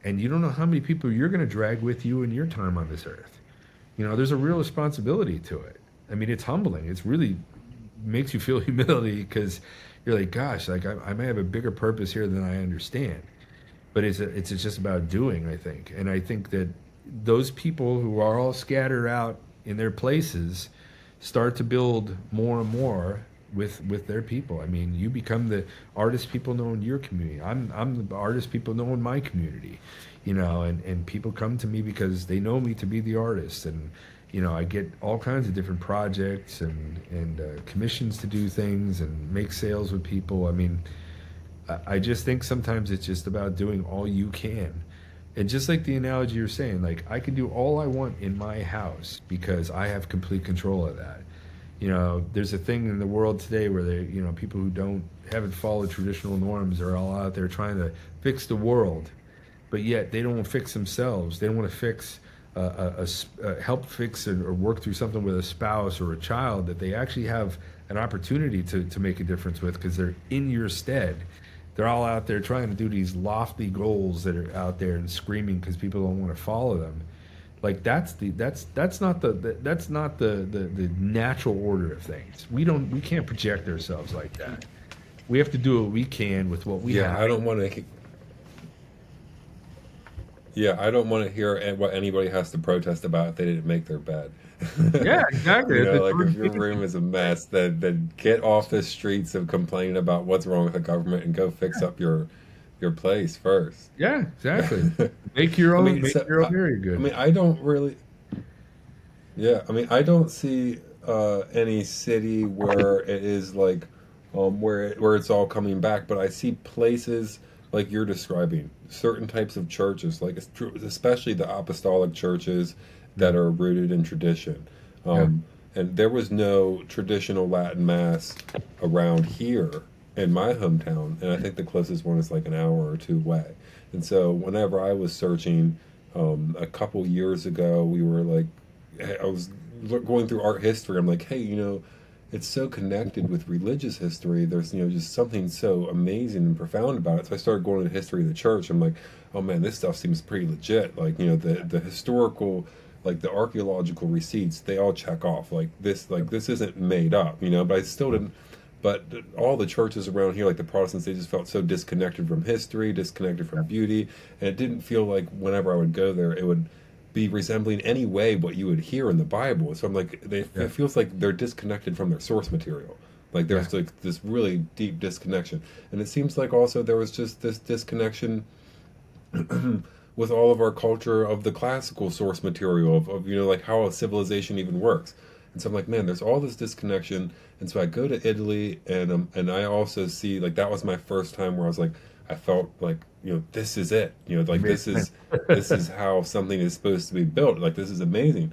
A: and you don't know how many people you're going to drag with you in your time on this earth. You know, there's a real responsibility to it. I mean, it's humbling. It's really makes you feel humility because you're like, gosh, like I may have a bigger purpose here than I understand. But it's just about doing, I think. And I think that those people who are all scattered out in their places start to build more and more with their people. I mean, you become the artist people know in your community. I'm the artist people know in my community, you know, and people come to me because they know me to be the artist. And you know, I get all kinds of different projects and commissions to do things and make sales with people. I mean, I just think sometimes it's just about doing all you can. And just like the analogy you're saying, like I can do all I want in my house because I have complete control of that. You know, there's a thing in the world today where you know, people who haven't followed traditional norms are all out there trying to fix the world, but yet they don't want to fix themselves. They don't want to fix help fix or work through something with a spouse or a child that they actually have an opportunity to make a difference with because they're in your stead. They're all out there trying to do these lofty goals that are out there and screaming because people don't want to follow them. Like that's not the natural order of things. We can't project ourselves like that. We have to do what we can with what we have.
B: I don't want to. Yeah, I don't want to hear what anybody has to protest about if they didn't make their bed.
A: Yeah, exactly.
B: You know, like if your room is a mess, then get off the streets of complaining about what's wrong with the government and go fix up your place first.
A: Yeah, exactly. Make your own, make your own area good.
B: I mean, I don't really. Yeah, I mean, I don't see any city where it is like where it's all coming back, but I see places like you're describing, certain types of churches, like especially the apostolic churches that are rooted in tradition.
A: Yeah.
B: And there was no traditional Latin Mass around here in my hometown, and I think the closest one is like an hour or two away. And so whenever I was searching, a couple years ago, we were like, I was going through art history. I'm like, hey, it's so connected with religious history. There's, just something so amazing and profound about it. So I started going into the history of the church. I'm like, oh man, this stuff seems pretty legit. Like, the historical, like the archaeological receipts, they all check off. Like this isn't made up, but I still didn't. But all the churches around here, like the Protestants, they just felt so disconnected from history, disconnected from beauty, and it didn't feel like whenever I would go there, it would be resembling any way what you would hear in the Bible. So I'm like,
A: Yeah.
B: it feels like they're disconnected from their source material. Like
A: Yeah.
B: there's like this really deep disconnection, and it seems like also there was just this disconnection with all of our culture of the classical source material of like how a civilization even works. And so I'm like, man, there's all this disconnection. And so I go to Italy, and I also see, like, that was my first time where I was like, I felt like, this is it. Like
A: Made sense.
B: this is how something is supposed to be built. Like this is amazing.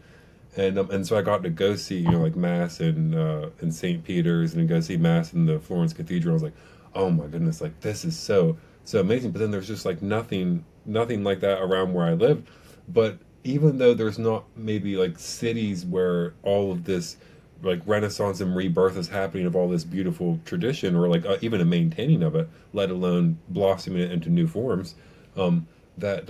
B: And so I got to go see, like mass in St. Peter's, and go see mass in the Florence Cathedral. I was like, oh my goodness, like this is so amazing. But then there's just like nothing like that around where I live. But even though there's not maybe like cities where all of this like renaissance and rebirth is happening of all this beautiful tradition, or like even a maintaining of it, let alone blossoming it into new forms, um, that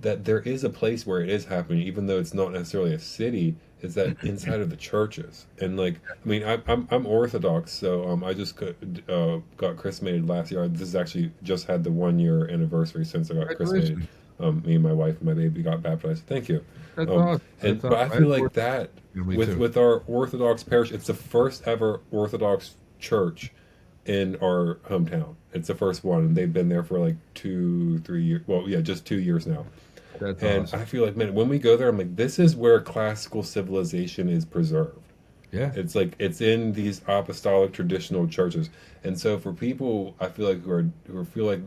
B: that there is a place where it is happening, even though it's not necessarily a city. Is that inside of the churches? And like, I mean, I'm Orthodox, so I just got chrismated last year. This is actually just had the 1 year anniversary since I got chrismated.
A: Congratulations.
B: Me and my wife and my baby got baptized. Thank you.
A: That's
B: Um,
A: awesome. That's
B: and but
A: awesome.
B: I
A: I had
B: feel
A: a
B: like
A: Orthodox
B: that
A: family
B: with
A: too.
B: our Orthodox parish, it's the first ever Orthodox church in our hometown. It's the first one, and they've been there for like 2, 3 years. Well, yeah, just 2 years now.
A: That's
B: And
A: awesome.
B: I feel like, man, when we go there, I'm like, this is where classical civilization is preserved.
A: Yeah.
B: It's like it's in these apostolic traditional churches. And so for people, I feel like who feel like,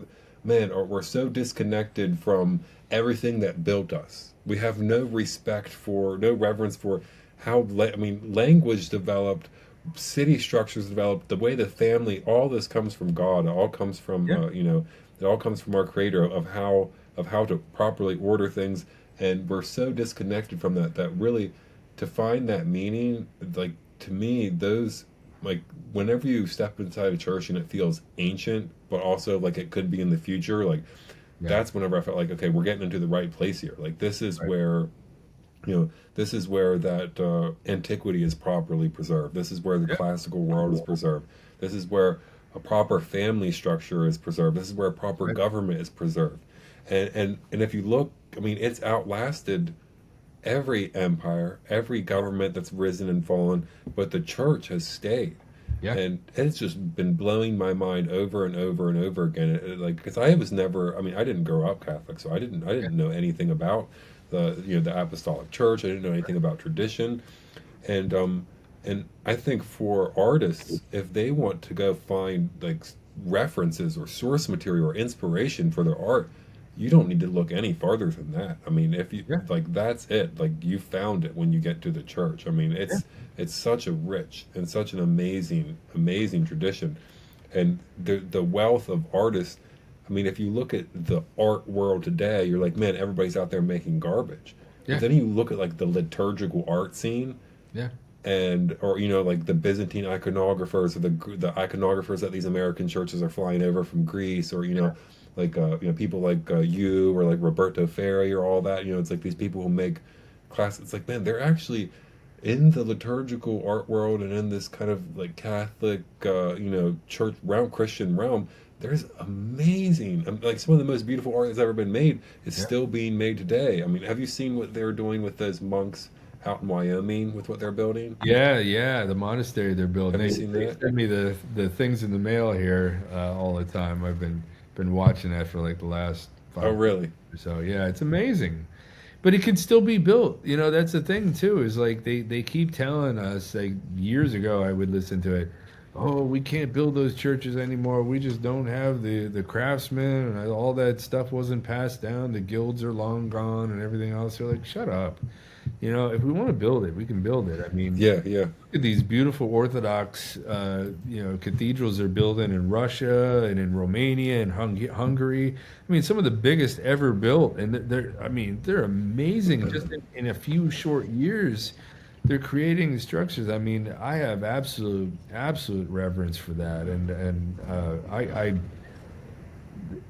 B: man, we're so disconnected from everything that built us. We have no reverence for how, I mean, language developed, city structures developed, the way the family, all this comes from God. It all comes from,
A: Yeah.
B: it all comes from our Creator of how to properly order things. And we're so disconnected from that really, to find that meaning, like, to me, those, like, whenever you step inside a church and it feels ancient but also like it could be in the future, like,
A: Yeah.
B: that's whenever I felt like, okay, we're getting into the right place here. Like this is where that antiquity is properly preserved. This is where the
A: Yeah.
B: classical world is preserved. This is where a proper family structure is preserved. This is where a proper
A: Right.
B: government is preserved. And if you look, I mean, it's outlasted every empire, every government that's risen and fallen, but the church has stayed.
A: Yeah.
B: And it's just been blowing my mind over and over and over again. Like, because I was never, I mean, I didn't grow up Catholic, so I
A: Yeah.
B: didn't know anything about the Apostolic Church. I didn't know anything about tradition, and and I think for artists, if they want to go find like references or source material or inspiration for their art, you don't need to look any farther than that. I mean, if you
A: Yeah.
B: like, that's it. Like, you found it when you get to the church. I mean,
A: Yeah.
B: it's such a rich and such an amazing tradition, and the wealth of artists. I mean, if you look at the art world today, you're like, man, everybody's out there making garbage. But
A: Yeah.
B: then you look at like the liturgical art scene,
A: Yeah.
B: and or like the Byzantine iconographers, or the iconographers that these American churches are flying over from Greece, or like people like you, or like Roberto Ferri, or all that. It's like these people who make class. It's like, man, they're actually in the liturgical art world, and in this kind of like Catholic church realm, Christian realm. There's amazing, like, some of the most beautiful art that's ever been made is
A: Yeah.
B: still being made today. I mean, have you seen what they're doing with those monks out in Wyoming with what they're building?
A: Yeah, yeah, the monastery they're building.
B: Have you seen
A: They
B: that?
A: send me the things in the mail here all the time. I've been watching that for like the last
B: Oh,
A: 5
B: really?
A: or so. Yeah, it's amazing. But it can still be built. That's the thing too, is like they keep telling us, like years ago I would listen to it. Oh, we can't build those churches anymore. We just don't have the craftsmen, and all that stuff wasn't passed down. The guilds are long gone and everything else. They're like, shut up. If we want to build it, we can build it. I mean,
B: Yeah, yeah.
A: look at these beautiful Orthodox, cathedrals they're building in Russia and in Romania and Hungary. I mean, some of the biggest ever built, and I mean, they're amazing. Just in a few short years, they're creating these structures. I mean, I have absolute reverence for that, and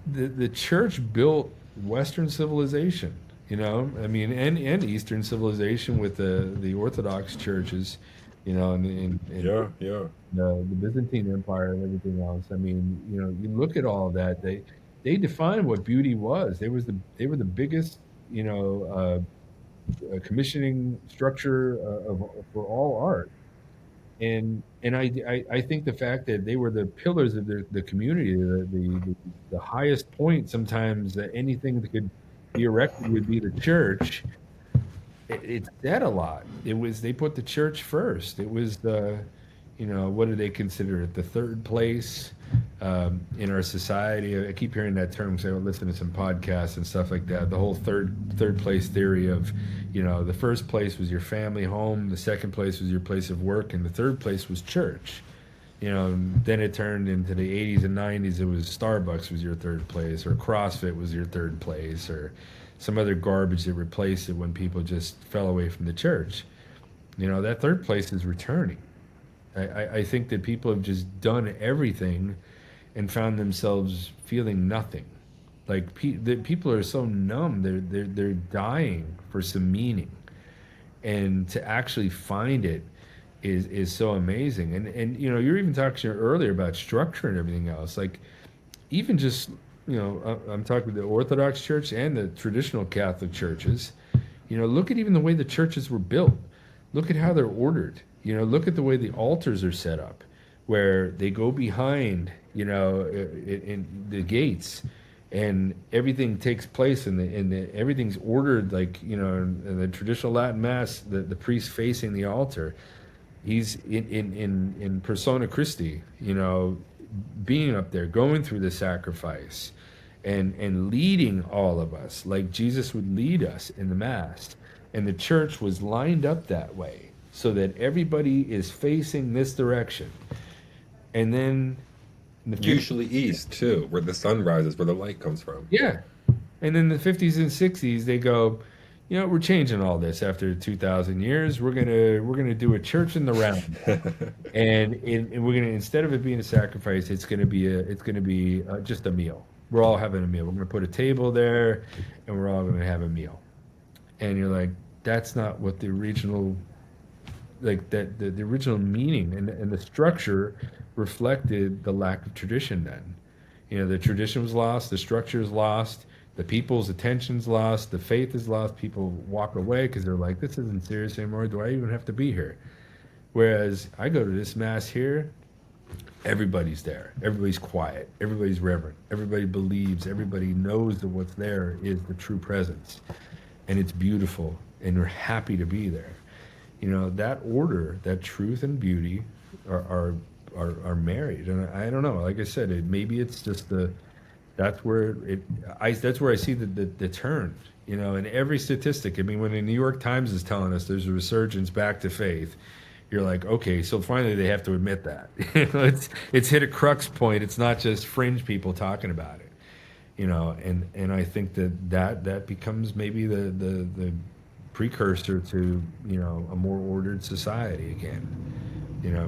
A: the church built Western civilization. I mean, and Eastern civilization with the Orthodox churches, and
B: Yeah, yeah.
A: the Byzantine Empire and everything else. I mean, you look at all that, they defined what beauty was. They were the biggest, commissioning structure for all art. And I think the fact that they were the pillars of the community, the highest point sometimes that anything that could be erected would be the church. It said a lot. They put the church first. It was what do they consider it? The third place in our society. I keep hearing that term because I listen to some podcasts and stuff like that. The whole third place theory of, the first place was your family home, the second place was your place of work, and the third place was church. Then it turned into the 80s and 90s. It was Starbucks was your third place, or CrossFit was your third place, or some other garbage that replaced it when people just fell away from the church. That third place is returning. I think that people have just done everything and found themselves feeling nothing. Like the people are so numb, they're dying for some meaning, and to actually find it is so amazing. And you're even talking earlier about structure and everything else. Like even just I'm talking the Orthodox Church and the traditional Catholic churches. Look at even the way the churches were built. Look at how they're ordered. Look at the way the altars are set up, where they go behind, in the gates, and everything takes place, and everything's ordered like in the traditional Latin Mass. The priest facing the altar, he's in persona Christi, being up there, going through the sacrifice, and leading all of us like Jesus would lead us in the Mass. And the church was lined up that way so that everybody is facing this direction. And then in the 50s,
B: Usually east too, where the sun rises, where the light comes from.
A: yeah. And then the 50s and 60s, they go, we're changing all this after 2,000 years. We're gonna do a church in the round, and we're gonna, instead of it being a sacrifice, it's gonna be just a meal. We're all having a meal. We're gonna put a table there, and we're all gonna have a meal. And you're like, that's not what the original, like that the original meaning and the structure reflected the lack of tradition. Then the tradition was lost, the structure is lost, the people's attention's lost, the faith is lost. People walk away because they're like, this isn't serious anymore. Do I even have to be here? Whereas I go to this mass here, everybody's there, everybody's quiet, everybody's reverent, everybody believes, everybody knows that what's there is the true presence, and it's beautiful, and we're happy to be there. That order, that truth and beauty are married. And I don't know, like I said, maybe it's just that's where I see the turn, in every statistic. I mean, when the New York Times is telling us there's a resurgence back to faith, you're like, okay, so finally they have to admit that. It's hit a crux point. It's not just fringe people talking about it. And I think that becomes maybe the precursor to a more ordered society again.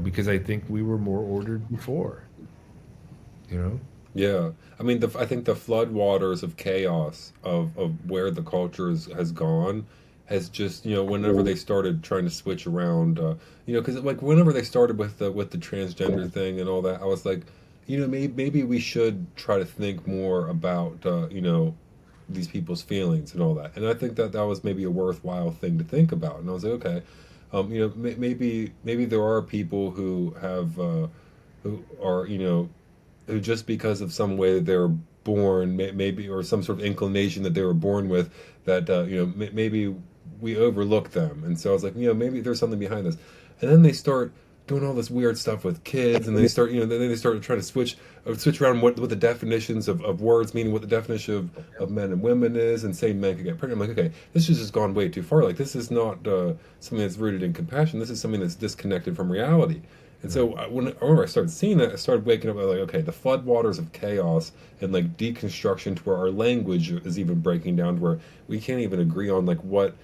A: Because I think we were more ordered before. You know.
B: Yeah, I mean, I think the floodwaters of chaos of where the culture has gone has just, whenever they started trying to switch around, because like whenever they started with the transgender thing and all that, I was like, maybe we should try to think more about, these people's feelings and all that. And I think that was maybe a worthwhile thing to think about. And I was like, okay, maybe there are people who have who are, who just because of some way that they were born, maybe, or some sort of inclination that they were born with, that maybe we overlook them. And so I was like, maybe there's something behind this. And then they start doing all this weird stuff with kids, and they start, then they start trying to switch around what the definitions of words mean, what the definition of men and women is, and saying men can get pregnant. I'm like, okay, this has just gone way too far. Like, this is not something that's rooted in compassion. This is something that's disconnected from reality. And
A: Right.
B: so whenever I started seeing that, I started waking up like, okay, the floodwaters of chaos and like deconstruction to where our language is even breaking down to where we can't even agree on like what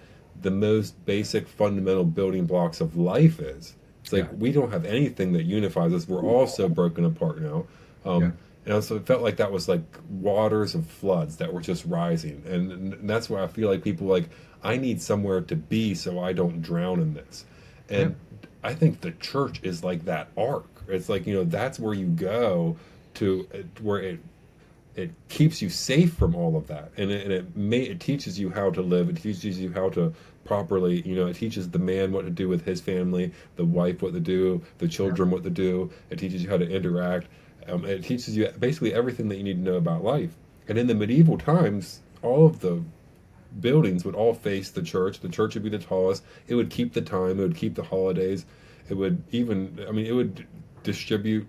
B: the most basic fundamental building blocks of life is. It's like
A: Yeah.
B: we don't have anything that unifies us. We're all so broken apart now.
A: Yeah.
B: And so it felt like that was like waters of floods that were just rising. And that's why I feel like people like, I need somewhere to be so I don't drown in this.
A: Yeah.
B: And I think the church is like that ark. It's like, that's where you go to where it keeps you safe from all of that, and it teaches you how to live. It teaches you how to properly, it teaches the man what to do with his family, the wife what to do, the
A: Yeah.
B: children what to do. It teaches you how to interact. It teaches you basically everything that you need to know about life. And in the medieval times, all of the buildings would all face the church. The church would be the tallest. It would keep the time. It would keep the holidays. It would even, I mean, it would distribute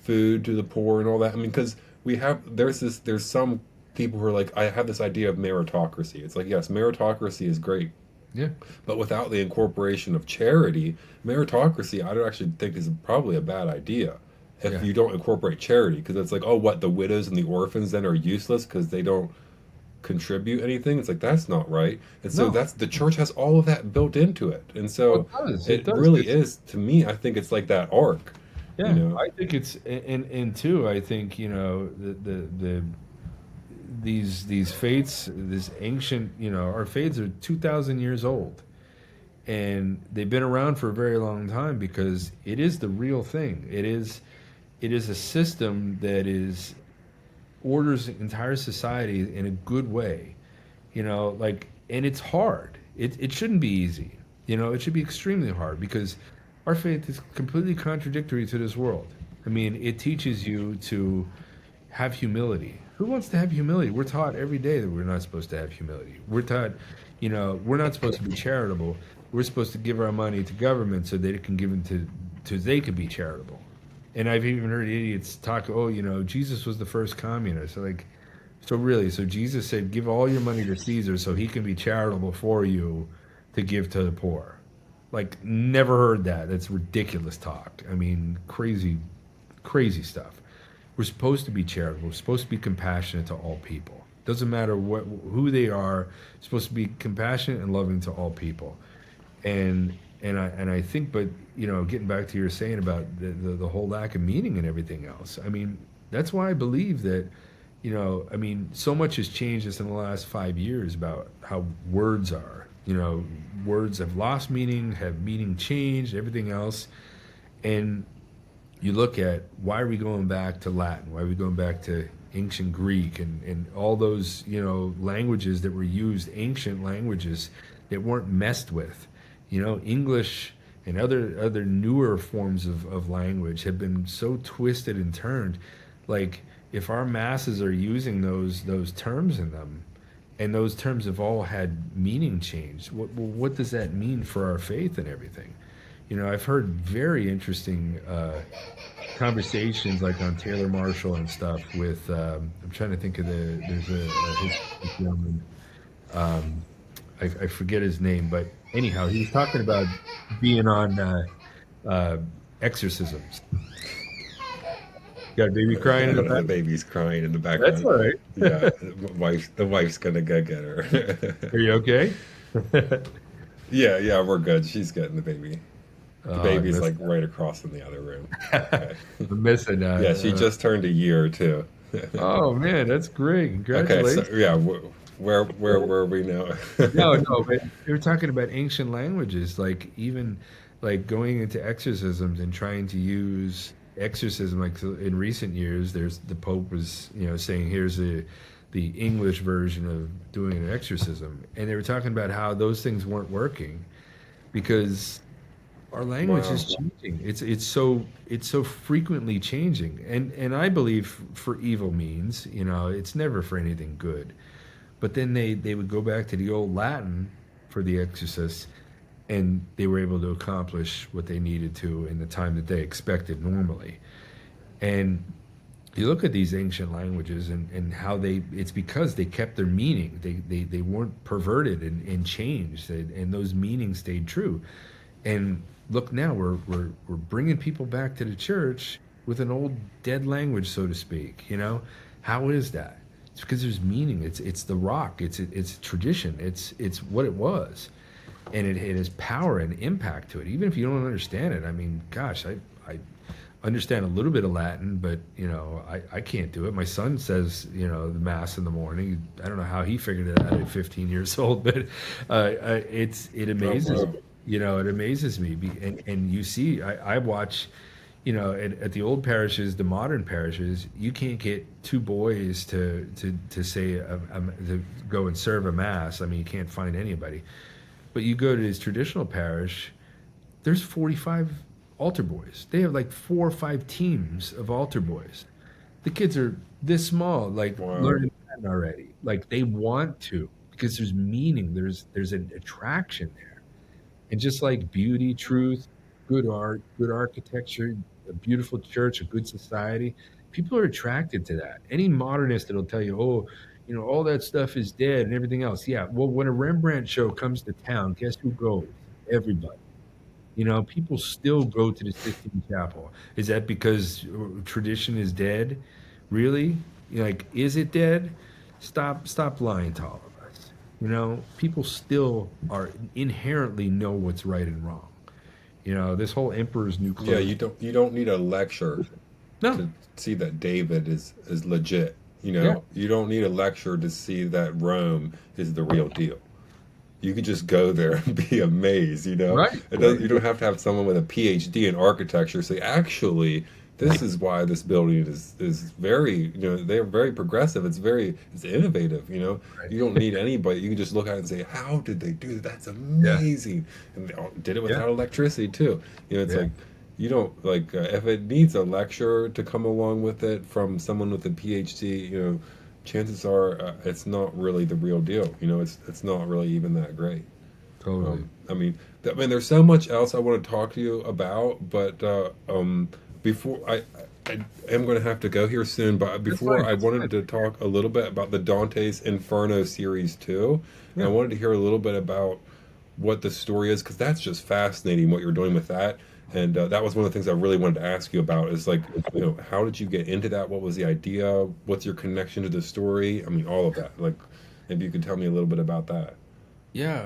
B: food to the poor and all that. I mean, because there's some people who are like, I have this idea of meritocracy. It's like, yes, meritocracy is great,
A: Yeah.
B: but without the incorporation of charity, meritocracy, I don't actually think is probably a bad idea if
A: Yeah.
B: you don't incorporate charity. Because it's like, oh, what, the widows and the orphans then are useless because they don't contribute anything. It's like that's not right. And so
A: No.
B: that's the church has all of that built into it. And
A: Well,
B: so
A: it does. It
B: it
A: does.
B: really is, to me, I think it's like that arc, you
A: Yeah,
B: know.
A: I think it's and too. I think the these faiths, this ancient, our faiths are 2,000 years old, and they've been around for a very long time because it is the real thing. It is a system that is orders entire society in a good way, and it's hard. It shouldn't be easy. It should be extremely hard because our faith is completely contradictory to this world. I mean, it teaches you to have humility. Who wants to have humility? We're taught every day that we're not supposed to have humility. We're taught, we're not supposed to be charitable. We're supposed to give our money to government so they can give it to they can be charitable. And I've even heard idiots talk, oh, Jesus was the first communist. So really, so Jesus said, give all your money to Caesar so he can be charitable for you to give to the poor. Like, never heard that. That's ridiculous talk. I mean, crazy, crazy stuff. We're supposed to be charitable. We're supposed to be compassionate to all people. Doesn't matter who they are. We're supposed to be compassionate and loving to all people. And I think, but getting back to your saying about the whole lack of meaning and everything else. I mean, that's why I believe that, I mean, so much has changed just in the last 5 years about how words are. Words have lost meaning, have meaning changed, everything else. And you look at why are we going back to Latin? Why are we going back to ancient Greek and all those, languages that were used, ancient languages that weren't messed with? English and other newer forms of language have been so twisted and turned. Like, if our masses are using those terms in them, and those terms have all had meaning change, what does that mean for our faith and everything? I've heard very interesting conversations like on Taylor Marshall and stuff with I'm trying to think of there's a gentleman, I forget his name, but anyhow, he was talking about being on uh, exorcisms. Got a baby crying in the back.
B: The baby's crying in the
A: That's
B: background.
A: all right.
B: Yeah, the wife's gonna go get her.
A: Are you okay?
B: Yeah, yeah, we're good. She's getting the baby. The
A: Oh, I
B: baby's
A: missed
B: like right across in the other room.
A: that.
B: Okay.
A: I'm missing
B: Yeah, she just turned a year too.
A: oh man, that's great!
B: Okay, so
A: Congratulations.
B: yeah, where were we now?
A: No, no, but they were talking about ancient languages, like even like going into exorcisms and trying to use exorcism. Like, so in recent years, there's the Pope was saying here's the English version of doing an exorcism, and they were talking about how those things weren't working because our language
B: Wow.
A: is changing. It's so frequently changing, and I believe for evil means. It's never for anything good. But then they would go back to the old Latin for the exorcists, and they were able to accomplish what they needed to in the time that they expected normally. And you look at these ancient languages and how it's because they kept their meaning. They weren't perverted and changed, and those meanings stayed true. And look now, we're bringing people back to the church with an old dead language, so to speak. How is that? It's because there's meaning. It's the rock. It's tradition. It's what it was, and it has power and impact to it. Even if you don't understand it, I mean, gosh, I understand a little bit of Latin, but I can't do it. My son says the mass in the morning. I don't know how he figured it out at 15 years old, but it amazes me. It amazes me. And you see, I watch, at the old parishes, the modern parishes, you can't get two boys to say to go and serve a mass. I mean, you can't find anybody. But you go to his traditional parish, there's 45 altar boys. They have like 4 or 5 teams of altar boys. The kids are this small, like
B: Wow.
A: learning Latin already. Like they want to because there's meaning. There's an attraction there. And just like beauty, truth, good art, good architecture, a beautiful church, a good society, people are attracted to that. Any modernist that'll tell you, oh, all that stuff is dead and everything else. Yeah. Well, when a Rembrandt show comes to town, guess who goes? Everybody. People still go to the Sistine Chapel. Is that because tradition is dead? Really? Like, is it dead? Stop lying to all of us. People still are inherently know what's right and wrong. This whole emperor's new
B: Yeah,
A: clothes.
B: you don't need a lecture
A: No.
B: to see that David is legit.
A: Yeah.
B: You don't need a lecture to see that Rome is the real deal. You could just go there and be amazed.
A: Right.
B: It does.
A: Right.
B: You don't have to have someone with a PhD in architecture say, actually, this is why this building is very, they're very progressive. It's innovative.
A: Right.
B: You don't need anybody. You can just look at it and say, how did they do that? That's
A: Yeah.
B: amazing. And they all did it
A: Yeah.
B: without electricity too. It's
A: Yeah.
B: like you don't like if it needs a lecture to come along with it from someone with a PhD. Chances are it's not really the real deal. It's not really even that great.
A: Totally.
B: There's so much else I want to talk to you about, but before I am going to have to go here soon. But
A: That's
B: before,
A: fine.
B: I
A: That's
B: wanted
A: fine.
B: to talk a little bit about the Dante's Inferno series too, and I
A: Yeah.
B: wanted to hear a little bit about what the story is because that's just fascinating what you're doing with that. And that was one of the things I really wanted to ask you about is like, how did you get into that? What was the idea? What's your connection to the story? I mean, all of that. Like, maybe you could tell me a little bit about that.
A: Yeah,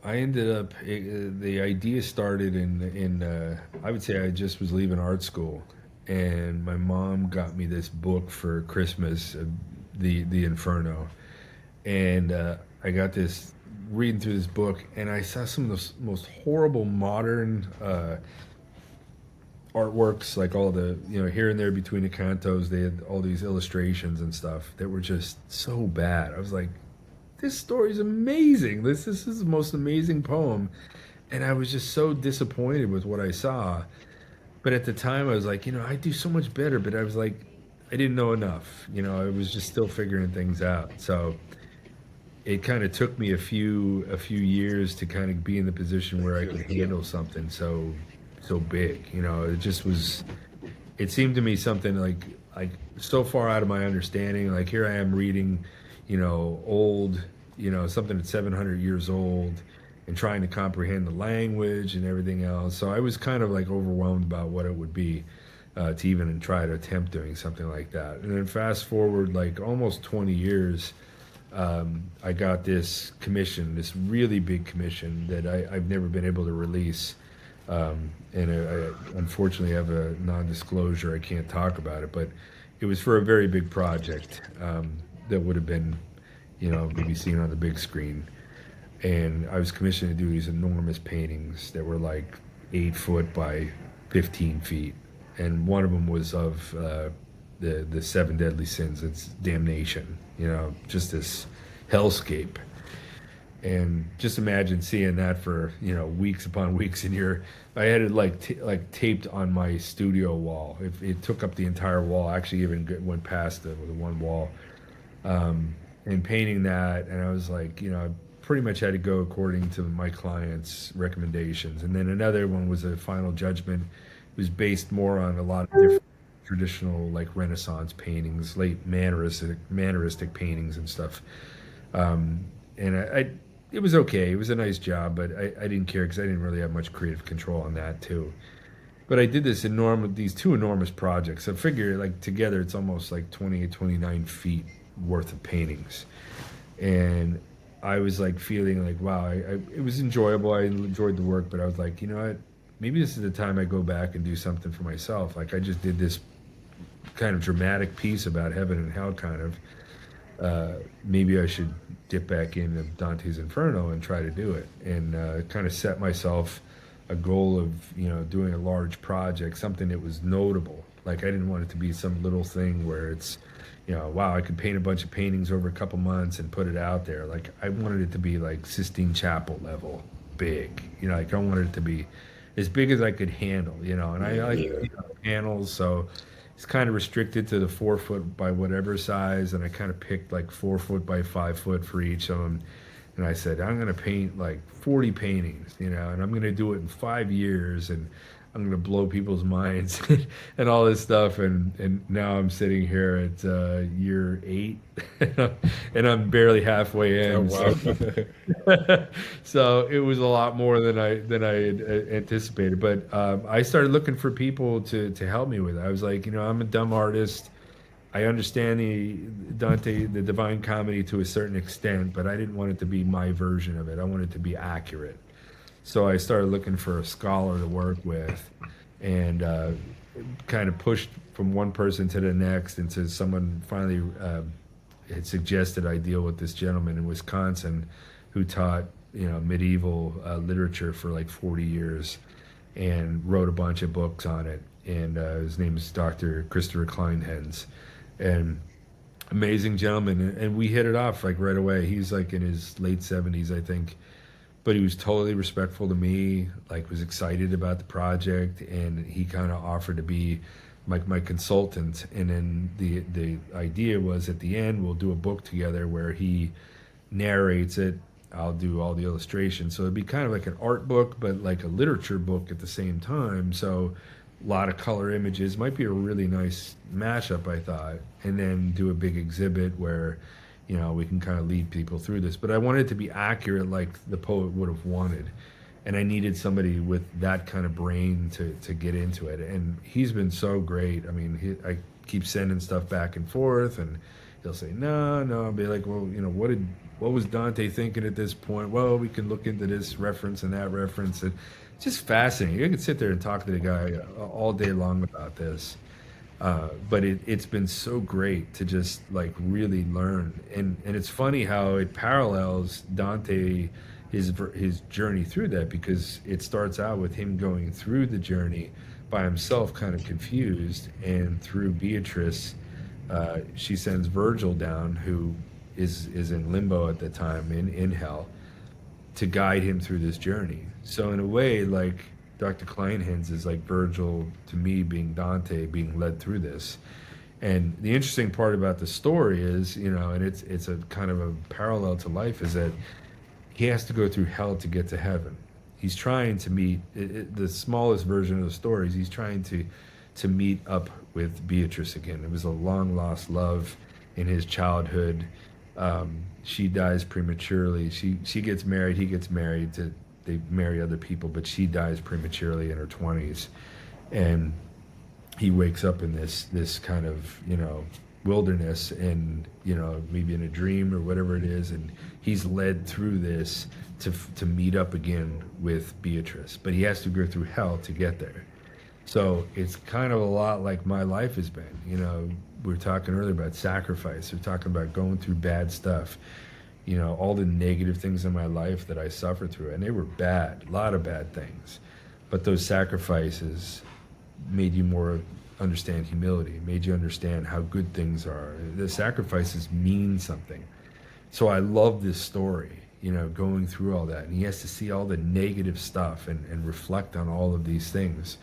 A: I ended up the idea started in I would say I just was leaving art school, and my mom got me this book for Christmas, the Inferno, and I got this reading through this book, and I saw some of the most horrible modern artworks, like all the here and there between the cantos, they had all these illustrations and stuff that were just so bad. I was like, this story's amazing. This is the most amazing poem. And I was just so disappointed with what I saw. But at the time I was like, I do so much better, but I was like, I didn't know enough. I was just still figuring things out. So it kind of took me a few years to kind of be in the position where I could handle something so big. It just was it seemed to me something like so far out of my understanding. Like here I am reading, old, something that's 700 years old, and trying to comprehend the language and everything else. So I was kind of like overwhelmed about what it would be to even try to attempt doing something like that. And then fast forward like almost 20 years, I got this commission, this really big commission that I've never been able to release. And I unfortunately have a non-disclosure. I can't talk about it, but it was for a very big project that would have been, maybe seen on the big screen. And I was commissioned to do these enormous paintings that were like 8 foot by 15 feet, and one of them was of the seven deadly sins. It's damnation. Just this hellscape. And just imagine seeing that for weeks upon weeks in your. I had it like taped on my studio wall. It took up the entire wall. Actually, even went past the one wall. And painting that, and I was like, pretty much had to go according to my client's recommendations. And then another one was a final judgment. It was based more on a lot of different traditional, like Renaissance paintings, late manneristic paintings and stuff. And it was okay. It was a nice job, but I didn't care because I didn't really have much creative control on that too. But I did these two enormous projects. I figure like together it's almost like 28, 29 feet worth of paintings. And I was like feeling like, wow, it was enjoyable. I enjoyed the work, but I was like, you know what? Maybe this is the time I go back and do something for myself. Like I just did this kind of dramatic piece about heaven and hell, kind of. Maybe I should dip back into Dante's Inferno and try to do it, and kind of set myself a goal of doing a large project, something that was notable. Like I didn't want it to be some little thing where it's wow, I could paint a bunch of paintings over a couple months and put it out there. Like I wanted it to be like Sistine Chapel level big. Like I wanted it to be as big as I could handle. And I like
B: Yeah.
A: panels, so it's kind of restricted to the 4 foot by whatever size, and I kind of picked like 4 foot by 5 foot for each of them. And I said, I'm going to paint like 40 paintings, and I'm going to do it in 5 years, and I'm going to blow people's minds and all this stuff. And now I'm sitting here at year 8, and I'm barely halfway
B: Oh
A: in.
B: wow.
A: So it was a lot more than I had anticipated. But I started looking for people to help me with it. I was like, I'm a dumb artist. I understand the Dante, the Divine Comedy to a certain extent, but I didn't want it to be my version of it. I wanted it to be accurate. So I started looking for a scholar to work with, and kind of pushed from one person to the next until someone finally had suggested I deal with this gentleman in Wisconsin who taught medieval literature for like 40 years and wrote a bunch of books on it. And his name is Dr. Christopher Kleinhens, and amazing gentleman. And we hit it off like right away. He's like in his late 70s, I think, but he was totally respectful to me, like was excited about the project, and he kind of offered to be my consultant. And then the idea was at the end we'll do a book together where he narrates it. I'll do all the illustrations, so it'd be kind of like an art book, but like a literature book at the same time. So a lot of color images might be a really nice mashup, I thought, and then do a big exhibit where we can kind of lead people through this. But I wanted it to be accurate like the poet would have wanted. And I needed somebody with that kind of brain to get into it. And he's been so great. I mean, I keep sending stuff back and forth, and he'll say, no, no. I'll be like, well, what was Dante thinking at this point? Well, we can look into this reference and that reference. And it's just fascinating. You could sit there and talk to the guy all day long about this. But it's been so great to just like really learn, and it's funny how it parallels Dante, his journey through that, because it starts out with him going through the journey by himself, kind of confused, and through Beatrice, she sends Virgil down, who is in limbo at the time, in hell, to guide him through this journey. So in a way, like Dr. Kleinhans is like Virgil to me, being Dante, being led through this. And the interesting part about the story is, and it's a kind of a parallel to life, is that he has to go through hell to get to heaven. He's trying to meet the smallest version of the stories. He's trying to meet up with Beatrice again. It was a long lost love in his childhood. She dies prematurely. She gets married. He gets married. They marry other people, but she dies prematurely in her 20s, and he wakes up in this kind of wilderness, and maybe in a dream or whatever it is, and he's led through this to meet up again with Beatrice, but he has to go through hell to get there. So it's kind of a lot like my life has been. We were talking earlier about sacrifice. We're talking about going through bad stuff. All the negative things in my life that I suffered through, and they were bad, a lot of bad things. But those sacrifices made you more understand humility, made you understand how good things are. The sacrifices mean something. So I love this story, going through all that. And he has to see all the negative stuff and reflect on all of these things.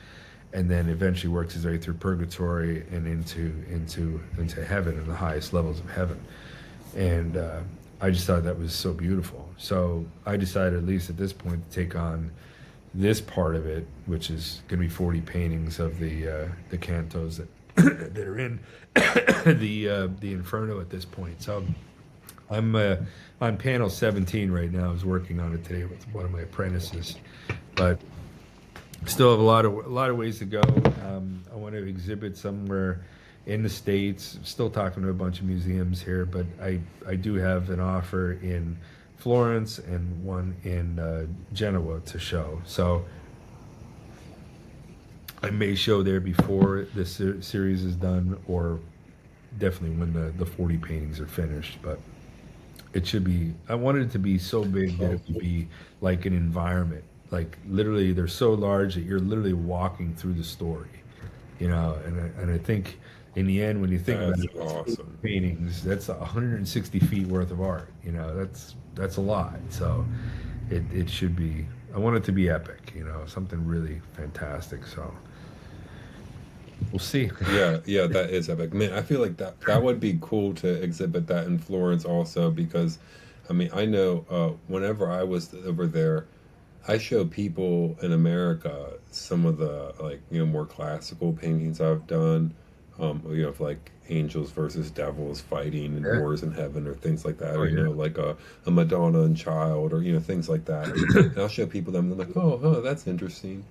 A: And then eventually works his way through purgatory and into heaven, and the highest levels of heaven. And I just thought that was so beautiful. So I decided, at least at this point, to take on this part of it, which is going to be 40 paintings of the cantos that that are in the Inferno at this point. So I'm on panel 17 right now. I was working on it today with one of my apprentices, but still have a lot of ways to go. I want to exhibit somewhere in the States. Still talking to a bunch of museums here, but I do have an offer in Florence and one in Genoa to show. So I may show there before this series is done, or definitely when the 40 paintings are finished. But it should be. I wanted it to be so big that it would be like an environment. Like literally, they're so large that you're literally walking through the story, And I think in the end, when you think about
B: That's
A: it,
B: awesome.
A: paintings, that's 160 feet worth of art. That's a lot. So it should be. I want it to be epic. Something really fantastic. So we'll see.
B: Yeah, yeah, that is epic. Man, I feel like that would be cool to exhibit that in Florence also because, I mean, I know whenever I was over there, I show people in America some of the like more classical paintings I've done, of like angels versus devils fighting and
A: Yeah.
B: wars in heaven or things like that,
A: Oh
B: or
A: yeah.
B: like a Madonna and Child or things like that. And I'll show people them and they're like, oh, huh, that's interesting.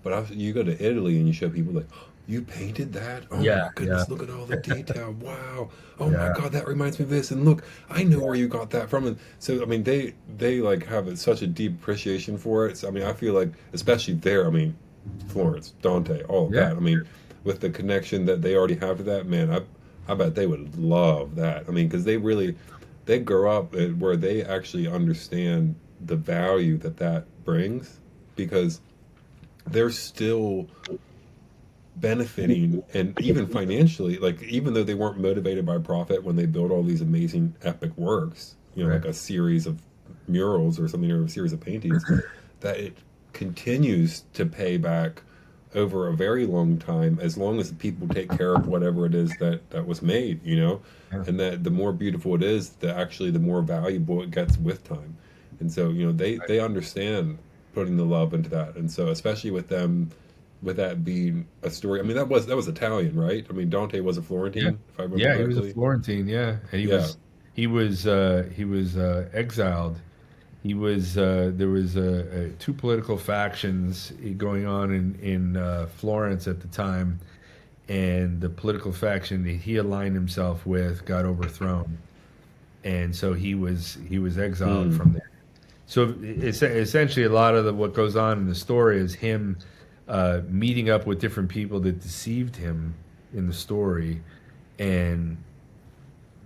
B: But you go to Italy and you show people like, "Oh, you painted that? Oh my
A: Yeah. Yeah.
B: goodness, look at all the detail. Wow. Oh my
A: Yeah.
B: God, that reminds me of this. And look, I know where you got that from." And so, I mean, they like have such a deep appreciation for it. So, I mean, I feel like, especially there, I mean, Florence, Dante, all of
A: Yeah.
B: that. I mean, with the connection that they already have to that, man, I bet they would love that. I mean, because they grow up where they actually understand the value that brings because they're still benefiting and even financially, like even though they weren't motivated by profit when they built all these amazing epic works,
A: Right.
B: like a series of murals or something, or a series of paintings, that it continues to pay back over a very long time as long as the people take care of whatever it is that was made.
A: Yeah.
B: And that the more beautiful it is, the more valuable it gets with time. And so they understand putting the love into that. And so especially with them, with that being a story, I mean that was Italian, right? I mean Dante was a
A: Yeah.
B: Florentine, if I remember
A: Yeah. He was a
B: correctly.
A: Florentine. Yeah, and
B: Yeah.
A: he was exiled. There was two political factions going on in Florence at the time, and the political faction that he aligned himself with got overthrown, and so he was exiled
B: Hmm.
A: from there. So it's essentially a lot of what goes on in the story is him meeting up with different people that deceived him in the story, and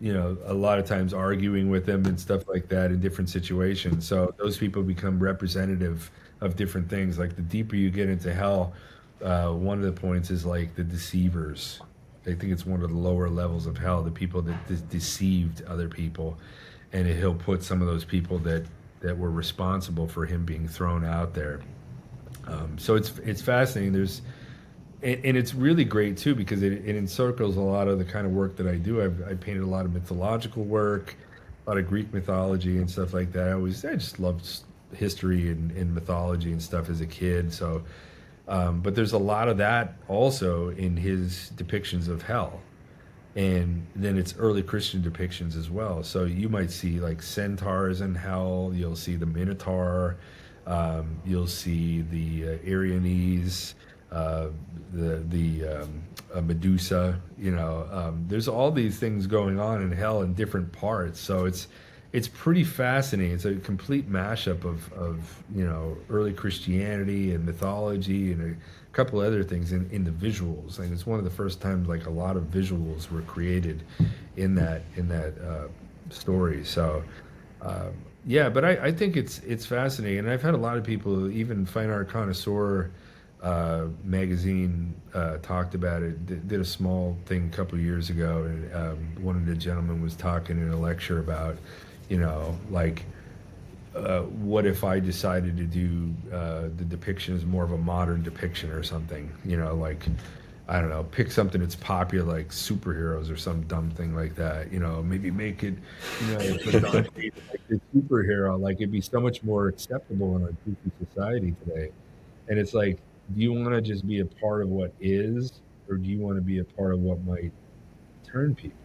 A: a lot of times arguing with them and stuff like that in different situations. So those people become representative of different things. Like the deeper you get into hell, one of the points is like the deceivers. I think it's one of the lower levels of hell, the people that deceived other people, and he'll put some of those people that were responsible for him being thrown out there. So it's fascinating. And it's really great too because it encircles a lot of the kind of work that I do. I painted a lot of mythological work, a lot of Greek mythology and stuff like that. I just loved history and mythology and stuff as a kid. So, but there's a lot of that also in his depictions of hell, and then it's early Christian depictions as well. So you might see like centaurs in hell. You'll see the Minotaur. You'll see the Aryanese, uh, the Medusa. There's all these things going on in hell in different parts. So it's pretty fascinating. It's a complete mashup of early Christianity and mythology and a couple other things in the visuals. And it's one of the first times like a lot of visuals were created in that story. So yeah, but I think it's fascinating, and I've had a lot of people, even Fine Art Connoisseur magazine talked about it. Did a small thing a couple of years ago, and one of the gentlemen was talking in a lecture about, like, what if I decided to do the depiction as more of a modern depiction or something? Like I don't know, pick something that's popular like superheroes or some dumb thing like that. Maybe make it, put Dante like the superhero. Like it'd be so much more acceptable in our goofy society today. And it's like, do you want to just be a part of what is, or do you want to be a part of what might turn people?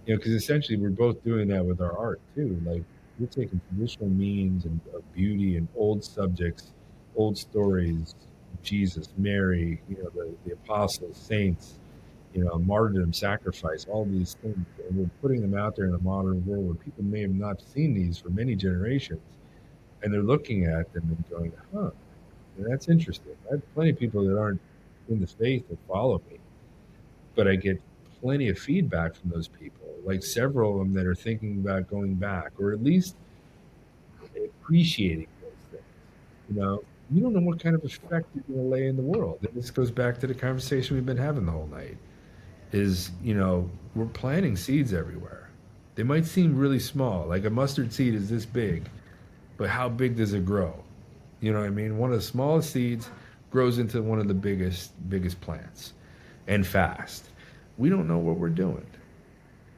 A: Because essentially we're both doing that with our art too. Like we're taking traditional means and of beauty and old subjects, old stories, Jesus, Mary, the apostles, saints, martyrdom, sacrifice, all these things, and we're putting them out there in a modern world where people may have not seen these for many generations, and they're looking at them and going, "Huh, that's interesting." I have plenty of people that aren't in the faith that follow me, but I get plenty of feedback from those people, like several of them that are thinking about going back, or at least appreciating those things. You don't know what kind of effect you're going to lay in the world. And this goes back to the conversation we've been having the whole night. Is we're planting seeds everywhere. They might seem really small, like a mustard seed is this big, but how big does it grow? You know what I mean? One of the smallest seeds grows into one of the biggest plants, and fast. We don't know what we're doing.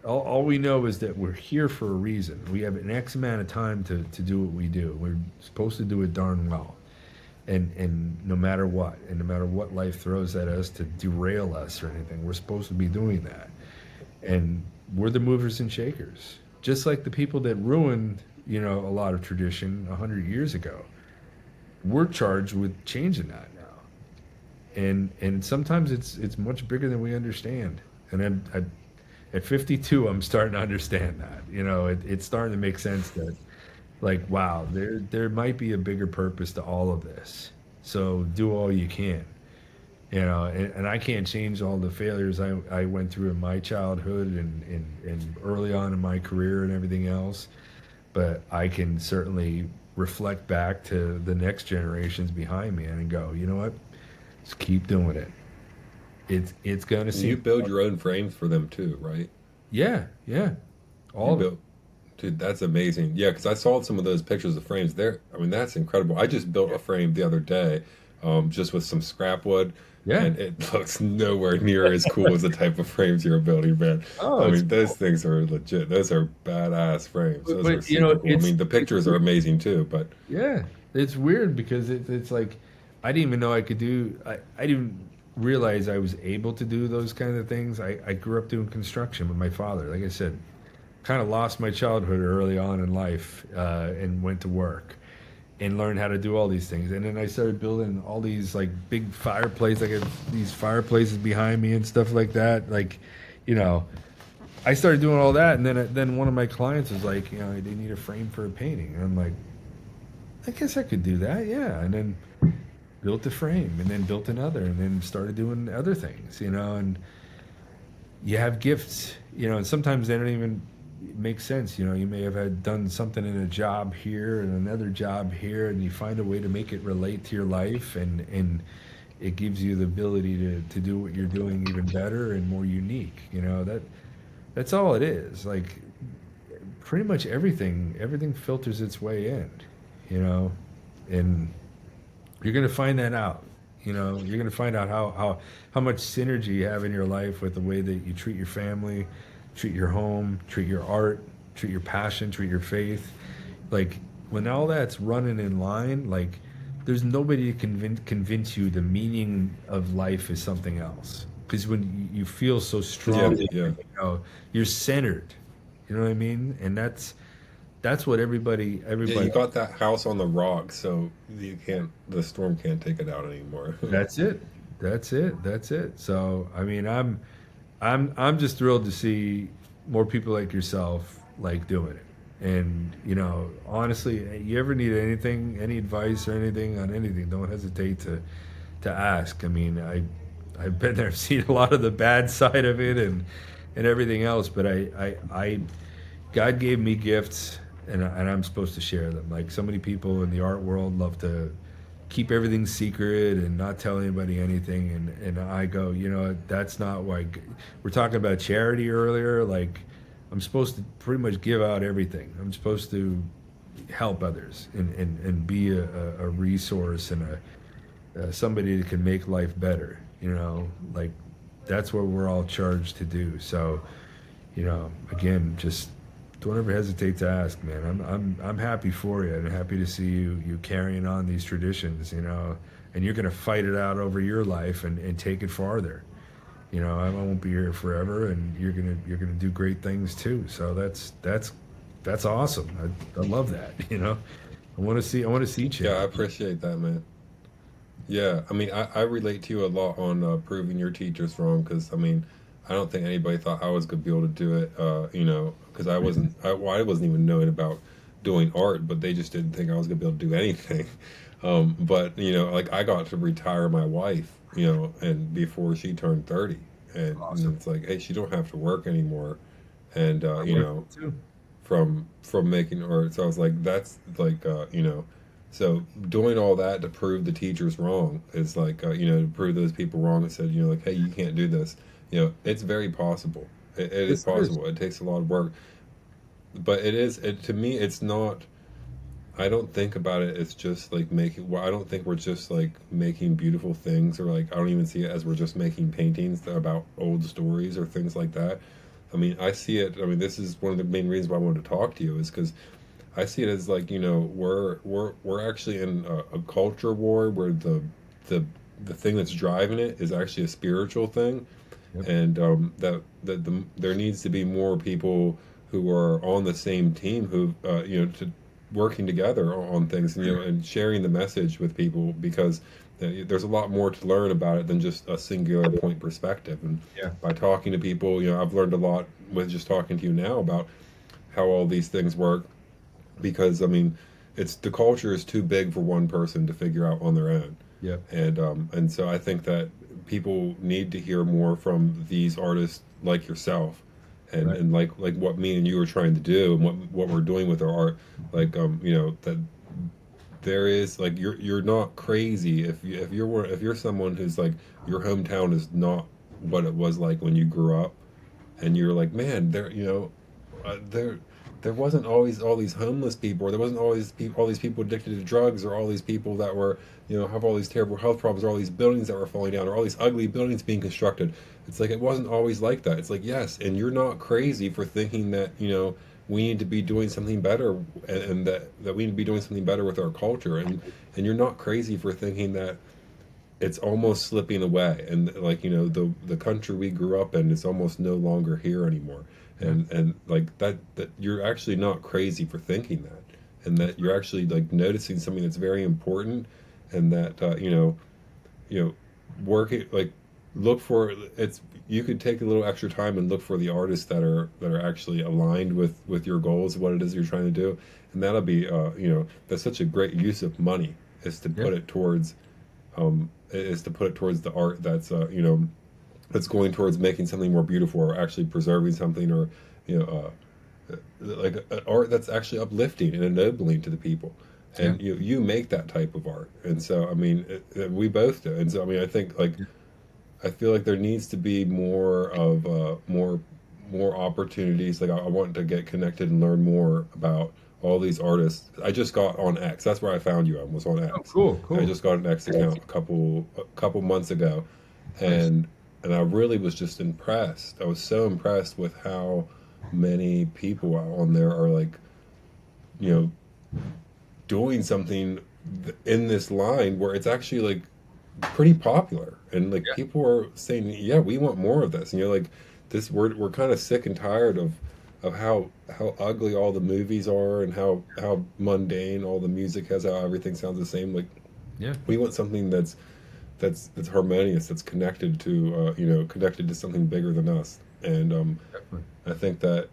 A: All we know is that we're here for a reason. We have an X amount of time to do what we do. We're supposed to do it darn well. And no matter what, and no matter what life throws at us to derail us or anything, we're supposed to be doing that. And we're the movers and shakers. Just like the people that ruined, a lot of tradition 100 years ago. We're charged with changing that now. And sometimes it's much bigger than we understand. And at 52, I'm starting to understand that. It's starting to make sense that, like, wow, there might be a bigger purpose to all of this. So do all you can. And I can't change all the failures I went through in my childhood and early on in my career and everything else. But I can certainly reflect back to the next generations behind me and go, you know what? Just keep doing it. It's going to
B: And you
A: seem,
B: build your own frames for them too, right?
A: yeah, yeah,
B: You
A: all of it.
B: built, dude, that's amazing. Yeah, because I saw some of those pictures of frames there. I mean, that's incredible. I just built a frame the other day, just with some scrap wood,
A: Yeah.
B: and it looks nowhere near as cool as the type of frames you're building, man.
A: Oh,
B: I
A: it's
B: mean, those
A: cool.
B: those are legit. Those are badass frames. Those are
A: But
B: super cool. I
A: it's
B: mean, the
A: it's
B: pictures are
A: weird.
B: amazing too, but
A: Yeah, it's weird because it's like I didn't even know I could do. I didn't realize I was able to do those kind of things. I grew up doing construction with my father. Like I said, kind of lost my childhood early on in life and went to work and learned how to do all these things. And then I started building all these like big fireplaces. I got these fireplaces behind me and stuff like that. Like, you know, I started doing all that, and then one of my clients was like, they need a frame for a painting, and I'm like, I guess I could do that, yeah. And then built a frame, and then built another, and then started doing other things, and you have gifts, and sometimes they don't even make sense. You may have had done something in a job here and another job here, and you find a way to make it relate to your life, and it gives you the ability to do what you're doing even better and more unique. That's all it is. Like pretty much everything filters its way in, you know, and you're gonna find that out. You're gonna find out how much synergy you have in your life with the way that you treat your family, treat your home, treat your art, treat your passion, treat your faith. Like when all that's running in line, like there's nobody to convince you the meaning of life is something else. Because when you feel so
B: yeah,
A: strong,
B: yeah.
A: you're centered. You know what I mean? And that's what everybody
B: Yeah, you
A: everybody.
B: got that house on the rock, so the storm can't take it out anymore.
A: That's it. That's it. That's it. So I mean, I'm just thrilled to see more people like yourself like doing it. And honestly, you ever need anything, any advice or anything on anything, don't hesitate to ask. I mean, I've been there, seen a lot of the bad side of it and everything else, but I God gave me gifts, and I'm supposed to share them. Like so many people in the art world love to keep everything secret and not tell anybody anything, and I go, that's not why. We're talking about charity earlier. Like I'm supposed to pretty much give out everything. I'm supposed to help others and be a resource and somebody that can make life better. You know, like that's what we're all charged to do. So, again, just don't ever hesitate to ask, man. I'm happy for you and happy to see you carrying on these traditions, and you're gonna fight it out over your life and take it farther. I won't be here forever, and you're gonna do great things too. So that's awesome. I love that. I want to see
B: Yeah, I
A: change.
B: appreciate that, man. Yeah, I mean, I relate to you a lot on proving your teachers wrong because I mean, I don't think anybody thought I was gonna be able to do it. Because well, I wasn't even knowing about doing art, but they just didn't think I was gonna be able to do anything. But like I got to retire my wife, and before she turned 30, and
A: Awesome.
B: it's like, hey, she don't have to work anymore, and
A: I work too.
B: from making art. So I was like, that's like so doing all that to prove the teachers wrong is like to prove those people wrong and said like, hey, you can't do this. It's very possible. It is
A: Yes, it is.
B: possible. It takes a lot of work, but to me it's not. I don't think about it as just like making. Well, I don't think we're just like making beautiful things, or like I don't even see it as we're just making paintings that are about old stories or things like that. I mean, I see it. I mean, this is one of the main reasons why I wanted to talk to you is because I see it as like we're actually in a culture war where the the thing that's driving it is actually a spiritual thing,
A: Yep.
B: and there needs to be more people who are on the same team who to working together on things and and sharing the message with people because there's a lot more to learn about it than just a singular point perspective. And
A: Yeah.
B: by talking to people, I've learned a lot with just talking to you now about how all these things work because I mean, it's the culture is too big for one person to figure out on their own,
A: Yep.
B: and so I think that people need to hear more from these artists like yourself, and
A: Right.
B: like what me and you are trying to do, and what we're doing with our art, like that there is like you're not crazy if you're someone who's like your hometown is not what it was like when you grew up and you're like, man, there there wasn't always all these homeless people, or there wasn't always all these people addicted to drugs, or all these people that were have all these terrible health problems, or all these buildings that were falling down, or all these ugly buildings being constructed. It's like it wasn't always like that. It's like yes, and you're not crazy for thinking that we need to be doing something better, and that we need to be doing something better with our culture, and you're not crazy for thinking that it's almost slipping away and like the country we grew up in is almost no longer here anymore
A: Yeah.
B: and like that you're actually not crazy for thinking that and that you're actually like noticing something that's very important and that you know work it like look for it's you could take a little extra time and look for the artists that are actually aligned with your goals, what it is you're trying to do, and that'll be that's such a great use of money is to
A: Yeah.
B: put it towards the art that's that's going towards making something more beautiful or actually preserving something or you know like art that's actually uplifting and ennobling to the people,
A: Yeah.
B: and you make that type of art, and so I mean we both do, and so I mean I think like
A: Yeah.
B: I feel like there needs to be more of more opportunities. Like I want to get connected and learn more about all these artists. I just got on X. That's where I found you. I was on
A: Oh,
B: X.
A: cool.
B: I
A: Cool.
B: just got an X account a couple months ago,
A: Nice.
B: and I really was just impressed. I was so impressed with how many people on there are like you know doing something in this line where it's actually like pretty popular and like
A: Yeah.
B: people are saying yeah we want more of this, and you're like this we're kind of sick and tired of how ugly all the movies are and how mundane all the music has, how everything sounds the same. Like
A: Yeah.
B: we want something that's harmonious, that's connected to connected to something bigger than us, and
A: Definitely.
B: I think that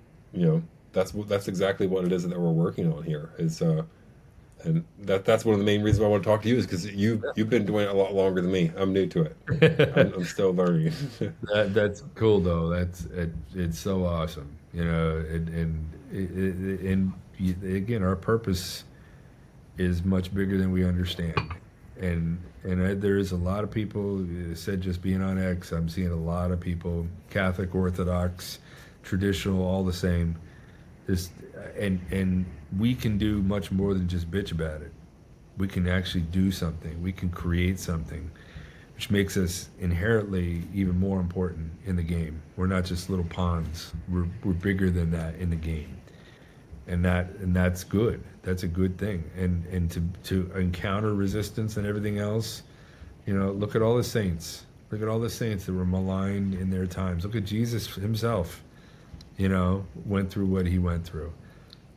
B: that's exactly what it is that we're working on here is and that's one of the main reasons why I want to talk to you is because you've been doing it a lot longer than me. I'm new to it.
A: Yeah.
B: I'm still learning.
A: That's cool though. It's so awesome, again, our purpose is much bigger than we understand, there is a lot of people. Said just being on X, I'm seeing a lot of people, Catholic, Orthodox, traditional, all the same. This and we can do much more than just bitch about it. We can actually do something. We can create something. which makes us inherently even more important in the game. We're not just little pawns. We're bigger than that in the game, and that's good. That's a good thing. And to encounter resistance and everything else, look at all the saints. Look at all the saints that were maligned in their times. Look at Jesus himself. Went through what he went through.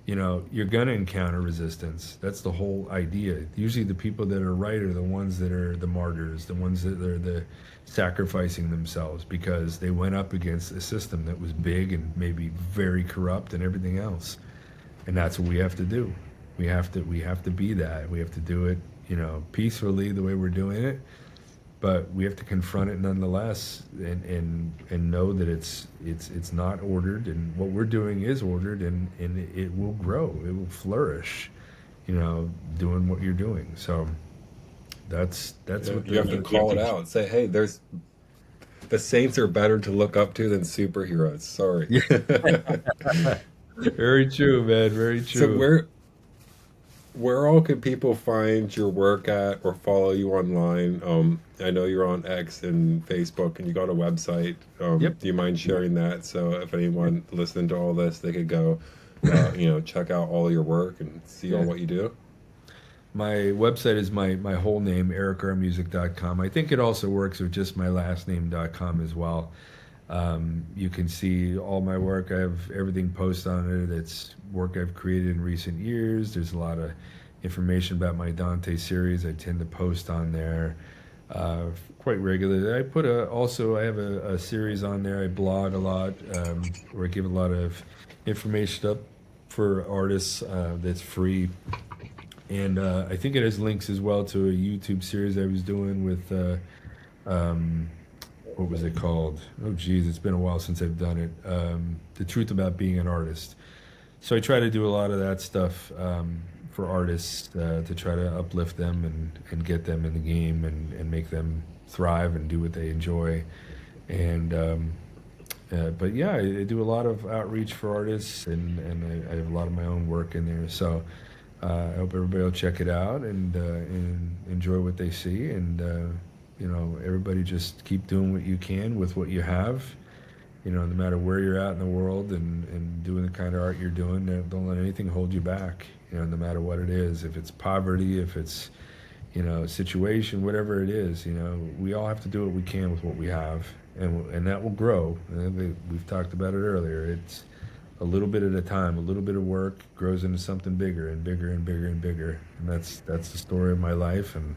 A: You're going to encounter resistance. That's the whole idea. Usually the people that are right are the ones that are the martyrs, the ones that are the sacrificing themselves because they went up against a system that was big and maybe very corrupt and everything else. And that's what we have to do. We have to be that. We have to do it, peacefully the way we're doing it. But we have to confront it nonetheless, and know that it's not ordered, and what we're doing is ordered, and it will grow, it will flourish, doing what you're doing. So that's
B: Yeah,
A: what
B: you have to call it out and say, hey, there's the saints are better to look up to than superheroes. Sorry.
A: Yeah, very true, man. Very
B: So
A: true.
B: where all can people find your work at or follow you online? I know you're on X and Facebook, and you got a website.
A: Yep.
B: Do you mind sharing that? So if anyone listening to all this, they could go, check out all your work and see all
A: Yeah.
B: what you do.
A: My website is my whole name, ericarmusik.com. I think it also works with just my last name.com as well. You can see all my work. I have everything posted on it. It's work I've created in recent years. There's a lot of information about my Dante series. I tend to post on there quite regularly. I have a series on there. I blog a lot, where I give a lot of information up for artists that's free. And I think it has links as well to a YouTube series I was doing with um, what was it called? Oh, geez, it's been a while since I've done it. The Truth About Being an Artist. So I try to do a lot of that stuff for artists to try to uplift them and get them in the game and make them thrive and do what they enjoy. And but yeah, I do a lot of outreach for artists, and I have a lot of my own work in there. So I hope everybody will check it out and enjoy what they see. And everybody just keep doing what you can with what you have. No matter where you're at in the world, and doing the kind of art you're doing, don't let anything hold you back. No matter what it is, if it's poverty, if it's situation, whatever it is, we all have to do what we can with what we have, and that will grow. And we've talked about it earlier. It's a little bit at a time, a little bit of work grows into something bigger and bigger and bigger and bigger. And that's the story of my life, and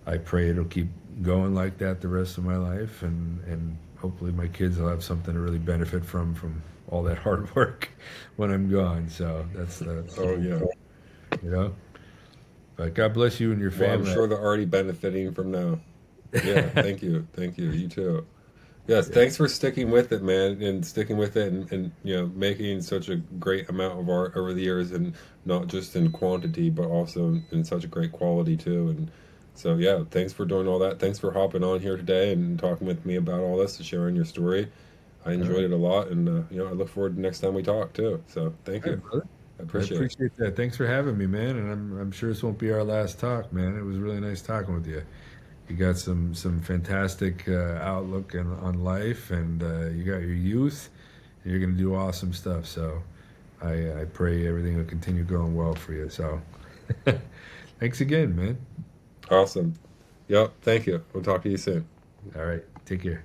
A: I pray it'll keep going like that the rest of my life, and hopefully my kids will have something to really benefit from all that hard work when I'm gone. So that's the
B: Oh
A: whole
B: yeah.
A: thing, you know. But God bless you and your
B: Well, I'm
A: family.
B: sure they're already benefiting from now. Yeah, thank you. Thank you. You too. Yes,
A: Yeah,
B: thanks for sticking with it, man, and sticking with it, and making such a great amount of art over the years, and not just in quantity, but also in such a great quality too. And so, yeah, thanks for doing all that. Thanks for hopping on here today and talking with me about all this and sharing your story. I
A: all
B: enjoyed
A: right,
B: it a lot, and I look forward to next time we talk too. So, thank
A: all
B: you.
A: right, brother.
B: I
A: I
B: appreciate it.
A: appreciate that. Thanks for having me, man. And I'm sure this won't be our last talk, man. It was really nice talking with you. You got some fantastic outlook on life, and you got your youth, and you're gonna do awesome stuff. So I pray everything will continue going well for you. So thanks again, man.
B: Awesome. Yep. Thank you. We'll talk to you soon.
A: All right, take care.